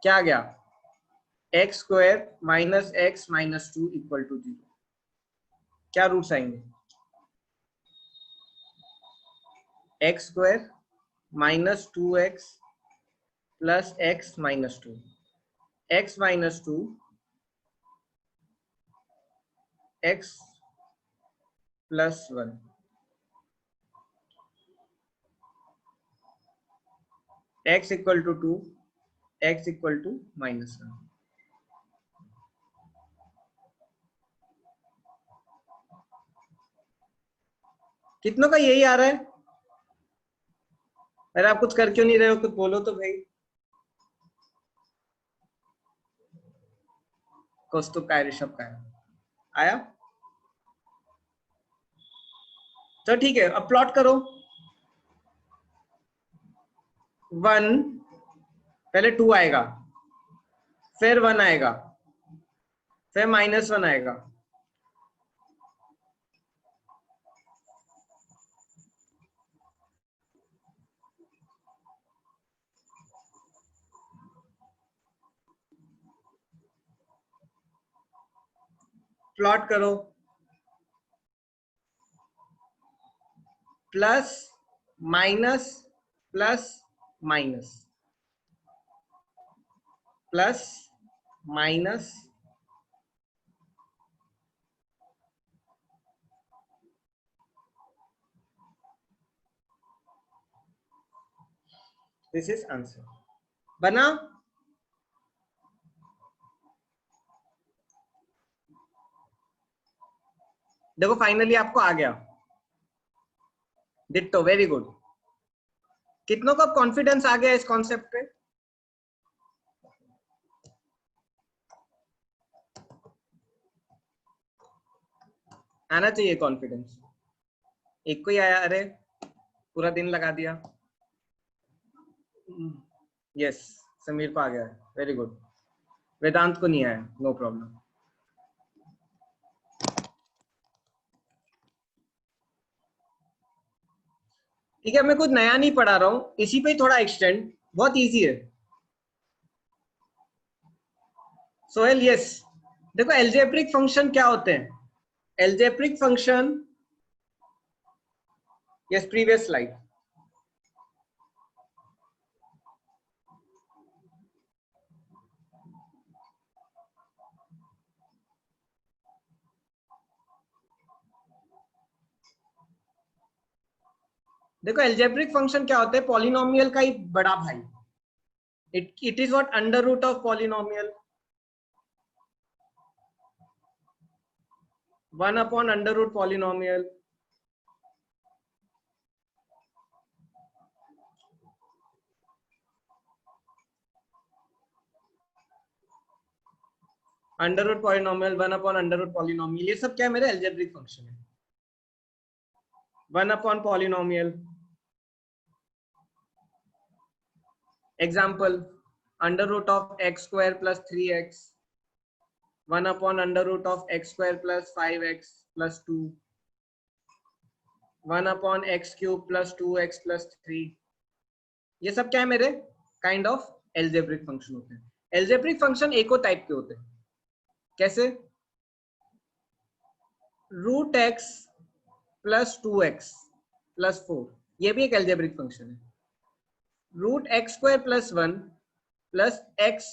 क्या आ गया? x² - x - 2 = 0। क्या रूट्स आएंगे? x² - 2x + x - 2, x - 2, x + 1, x = 2, x = -1। कितनों का यही आ रहा है? अरे आप कुछ कर क्यों नहीं रहे हो, कुछ बोलो तो भाई। कौस्तुभ का है, ऋषभ का है, आया? तो ठीक है, अब प्लॉट करो। 1, पहले 2 आएगा, फिर 1 आएगा, फिर -1 आएगा। प्लॉट करो, plus minus plus minus plus minus this is answer. बना? देखो फाइनली आपको आ गया। Ditto, very good. कितनों का कॉन्फिडेंस आ गया इस कॉन्सेप्ट पे? आना चाहिए कॉन्फिडेंस। एक को ही आया, अरे पूरा दिन लगा दिया। यस, समीर को आ गया, वेरी गुड। वेदांत को नहीं आया, नो प्रॉब्लम। ठीक है, मैं कुछ नया नहीं पढ़ा रहा हूं, इसी पे थोड़ा एक्सटेंड, बहुत इजी है। सोहेल, यस, देखो एल्जेब्रिक फंक्शन क्या होते हैं? Algebraic function, yes, previous slide. देखो एल्जेब्रिक फंक्शन क्या होते हैं? पॉलिनोमियल का ही बड़ा भाई। It is what? Under root of polynomial, 1/√, polynomial. Under root polynomial, 1/√, polynomial, ये सब क्या है? मेरे एल्जेब्रिक फंक्शन है। 1 upon polynomial. Example, under root of x square plus 3x, 1 upon under root of x square plus 5x plus 2, 1 upon x cube plus 2x plus 3. ये सब क्या है मेरे काइंड ऑफ एल्जेब्रिक फंक्शन होते हैं. Algebraic function एको type के होते हैं. कैसे? Root x plus 2x plus 4, ये भी एक एल्जेब्रिक फंक्शन है. Root x square plus 1 plus x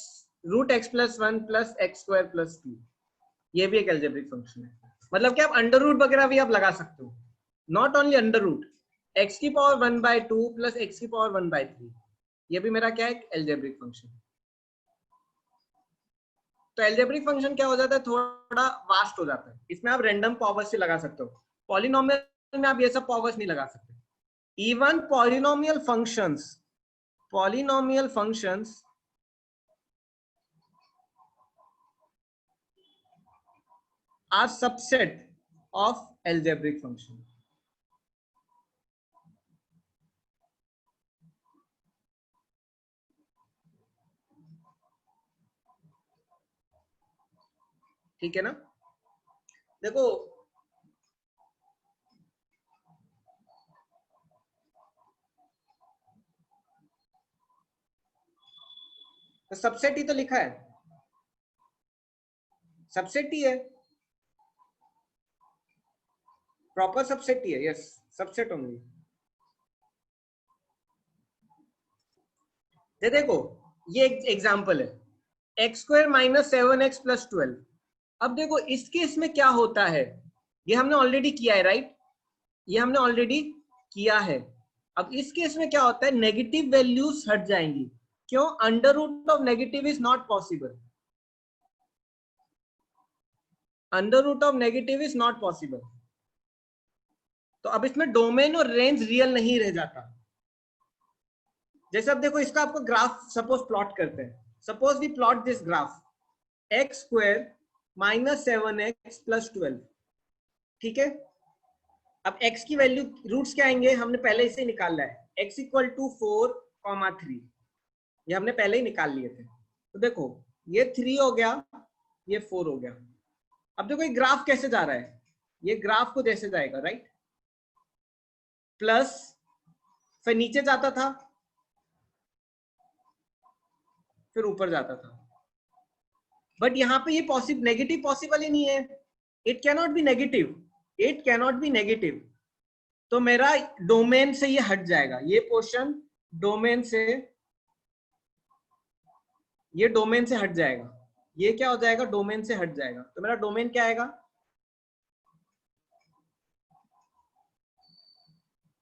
root x plus 1 plus x square plus 2, ये भी एक एल्जेब्रिक फंक्शन है. मतलब कि आप अंडर रूट वगैरह भी आप लगा सकते हो. Not only under root, x की पावर 1/2 प्लस एक्स की पावर 1/3, ये भी मेरा क्या है? Algebraic function. तो एल्जेब्रिक फंक्शन क्या हो जाता है? थोड़ा वास्ट हो जाता है. इसमें आप रैंडम पावर्स से लगा सकते हो. पॉलिनोमियल में आप ये सब पावर्स नहीं लगा सकते. Even polynomial functions are subset of algebraic function. ठीक है ना? देखो तो सबसेट ही तो लिखा है, सबसेट ही है, प्रॉपर सबसेट ही है. Yes, subset only. देखो ये एग्जांपल है, x square minus 7x plus 12. अब देखो इस केस में क्या होता है, ये हमने ऑलरेडी किया है, राइट? ये हमने ऑलरेडी किया है. अब इस केस में क्या होता है? नेगेटिव वैल्यूज हट जाएंगी. क्यों? Under root of negative is not possible. Under root of negative is not possible. तो अब इसमें डोमेन और रेंज रियल नहीं रह जाता. जैसे अब देखो इसका आपको ग्राफ सपोज प्लॉट करते हैं. Suppose we plot this graph, x square minus 7x plus 12. ठीक है? अब x की वैल्यू रूट्स क्या आएंगे? हमने पहले इसे निकाला है, x इक्वल टू 4,3, ये हमने पहले ही निकाल लिए थे. तो देखो ये 3 हो गया, ये 4 हो गया. अब देखो ये ग्राफ कैसे जा रहा है? ये ग्राफ को जैसे जाएगा, राइट? प्लस फिर नीचे जाता था, फिर ऊपर जाता था. बट यहां पे ये पॉसिबल नेगेटिव पॉसिबल ही नहीं है. It cannot be negative, it cannot be negative. तो मेरा डोमेन से ये हट जाएगा, ये पोर्शन डोमेन से, ये डोमेन से हट जाएगा. ये क्या हो जाएगा? डोमेन से हट जाएगा. तो मेरा डोमेन क्या आएगा?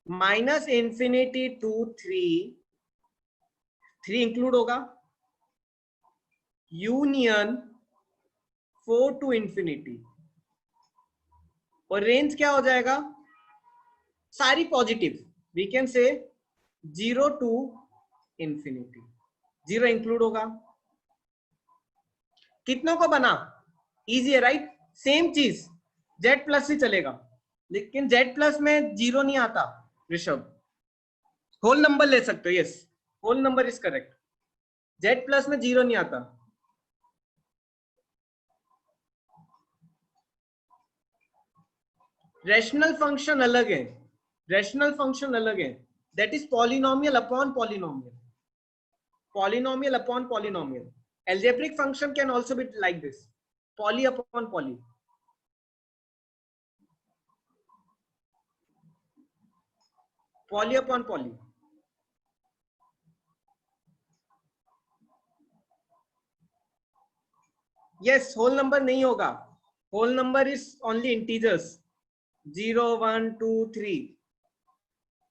माइनस इंफिनिटी टू 3 इंक्लूड होगा, यूनियन 4 टू इंफिनिटी, और रेंज क्या हो जाएगा? सारी पॉजिटिव. वी कैन से 0 टू इंफिनिटी, 0 इंक्लूड होगा. कितनों को बना? इजी है, राइट? सेम चीज z प्लस ही चलेगा, लेकिन z प्लस में 0 नहीं आता. ऋषभ, होल नंबर ले सकते हो. Yes, whole number is correct. z plus में 0 नहीं आता. रैशनल फंक्शन अलग है, रैशनल फंक्शन अलग है. That is polynomial upon polynomial, polynomial upon polynomial. Algebraic function can also be like this, poly upon poly. Poly upon poly. Yes, whole number नहीं होगा. Whole number is only integers. 0, 1, 2, 3.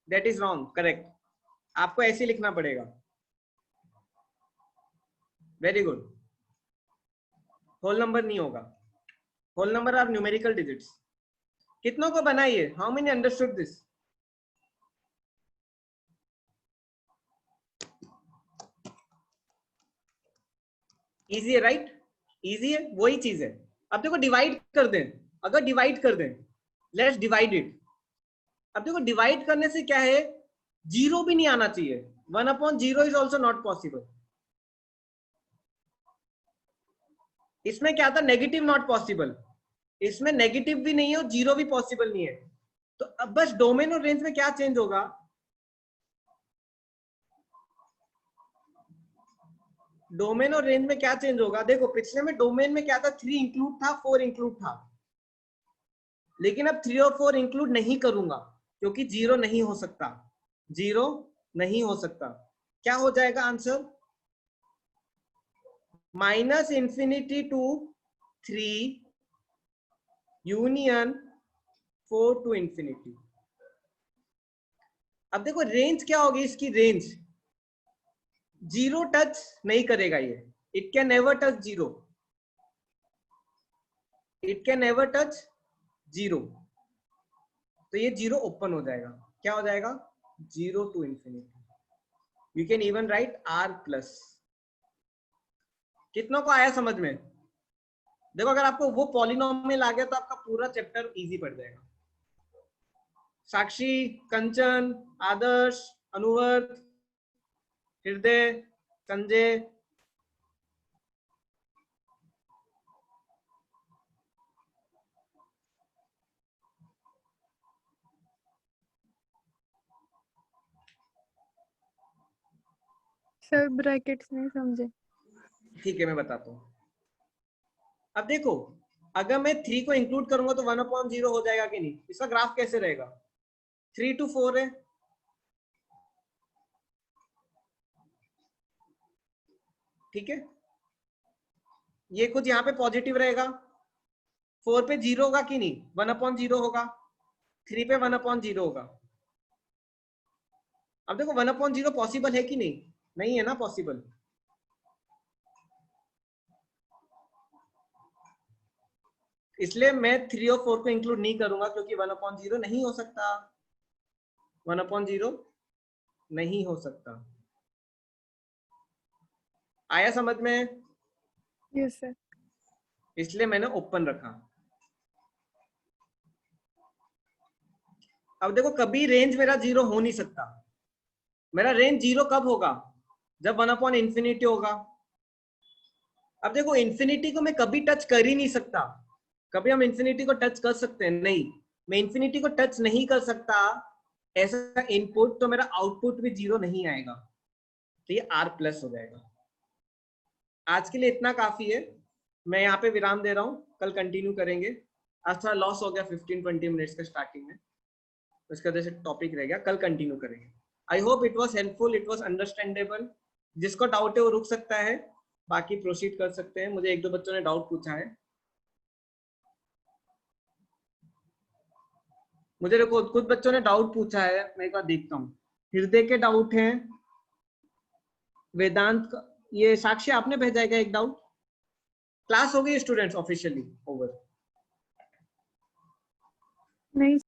That is wrong. Correct. आपको ऐसे लिखना पड़ेगा. Very good. Whole number नहीं होगा. Whole number are numerical digits. कितनों को बनाइए? How many understood this? Easy है, राइट? इजी है, वही चीज है. अब देखो डिवाइड कर दें, अगर डिवाइड कर दें, लेट्स डिवाइड इट. अब देखो डिवाइड करने से क्या है, जीरो भी नहीं आना चाहिए, 1/0 इज ऑल्सो नॉट पॉसिबल। इसमें क्या था, नेगेटिव नॉट पॉसिबल, इसमें नेगेटिव भी नहीं है और जीरो भी पॉसिबल नहीं है। तो अब बस डोमेन और रेंज में क्या चेंज होगा, डोमेन और रेंज में क्या चेंज होगा, देखो पिछले में डोमेन में क्या था, 3 इंक्लूड था, 4 इंक्लूड था, लेकिन अब 3 और 4 इंक्लूड नहीं करूंगा क्योंकि जीरो नहीं हो सकता, जीरो नहीं हो सकता। क्या हो जाएगा आंसर, -∞ to 3 यूनियन 4 to ∞। अब देखो रेंज क्या होगी इसकी, रेंज जीरो टच नहीं करेगा ये, it can never touch zero, it can never touch zero. तो ये जीरो ओपन हो जाएगा, क्या हो जाएगा, 0 to ∞। You can even right R+। कितनों को आया समझ में? देखो अगर आपको वो पॉलिनोमियल आ गया तो आपका पूरा चैप्टर इजी पड़ जाएगा। साक्षी, कंचन, आदर्श, अनुवर्त, हृदय, संजय, सर ब्रैकेट्स नहीं समझे। ठीक है मैं बताता हूँ। अब देखो अगर मैं 3 को इंक्लूड करूंगा तो 1/0 हो जाएगा कि नहीं, इसका ग्राफ कैसे रहेगा, 3 to 4 है, ठीक है, ये कुछ यहाँ पे पॉजिटिव रहेगा, 4 पे 0 होगा कि नहीं, 1/0 होगा, 3 पे 1/0 होगा। अब देखो 1/0 पॉसिबल है कि नहीं, नहीं है ना पॉसिबल, इसलिए मैं 3 और 4 को इंक्लूड नहीं करूंगा क्योंकि 1/0 नहीं हो सकता, 1/0 नहीं हो सकता। आया समझ में? Yes sir. इसलिए मैंने ओपन रखा। अब देखो कभी रेंज मेरा 0 हो नहीं सकता, मेरा रेंज 0 कब होगा, जब 1/∞ होगा। अब देखो इंफिनिटी को मैं कभी टच कर ही नहीं सकता, कभी हम इंफिनिटी को टच कर सकते हैं, नहीं, मैं इंफिनिटी को टच नहीं कर सकता, ऐसा इनपुट तो मेरा आउटपुट भी 0 नहीं आएगा, तो ये R+ हो जाएगा। आज के लिए इतना काफी है, मैं यहाँ पे विराम दे रहा हूँ, कल कंटिन्यू करेंगे। आज थोड़ा लॉस हो गया 15-20 मिनट्स का स्टार्टिंग में, उसका वजह से टॉपिक रह गया, कल कंटिन्यू करेंगे। I hope it was helpful, it was understandable. जिसको डाउट है वो रुक सकता है, बाकी प्रोसीड कर सकते हैं। मुझे 1-2 बच्चों ने डाउट पूछा है, मुझे देखो कुछ बच्चों ने डाउट पूछा है, मैं एक बार देखता हूँ। हृदय के डाउट हैं, वेदांत का, ये साक्षी आपने भेजा है क्या एक डाउट? क्लास हो गई स्टूडेंट्स ऑफिशियली ओवर? नहीं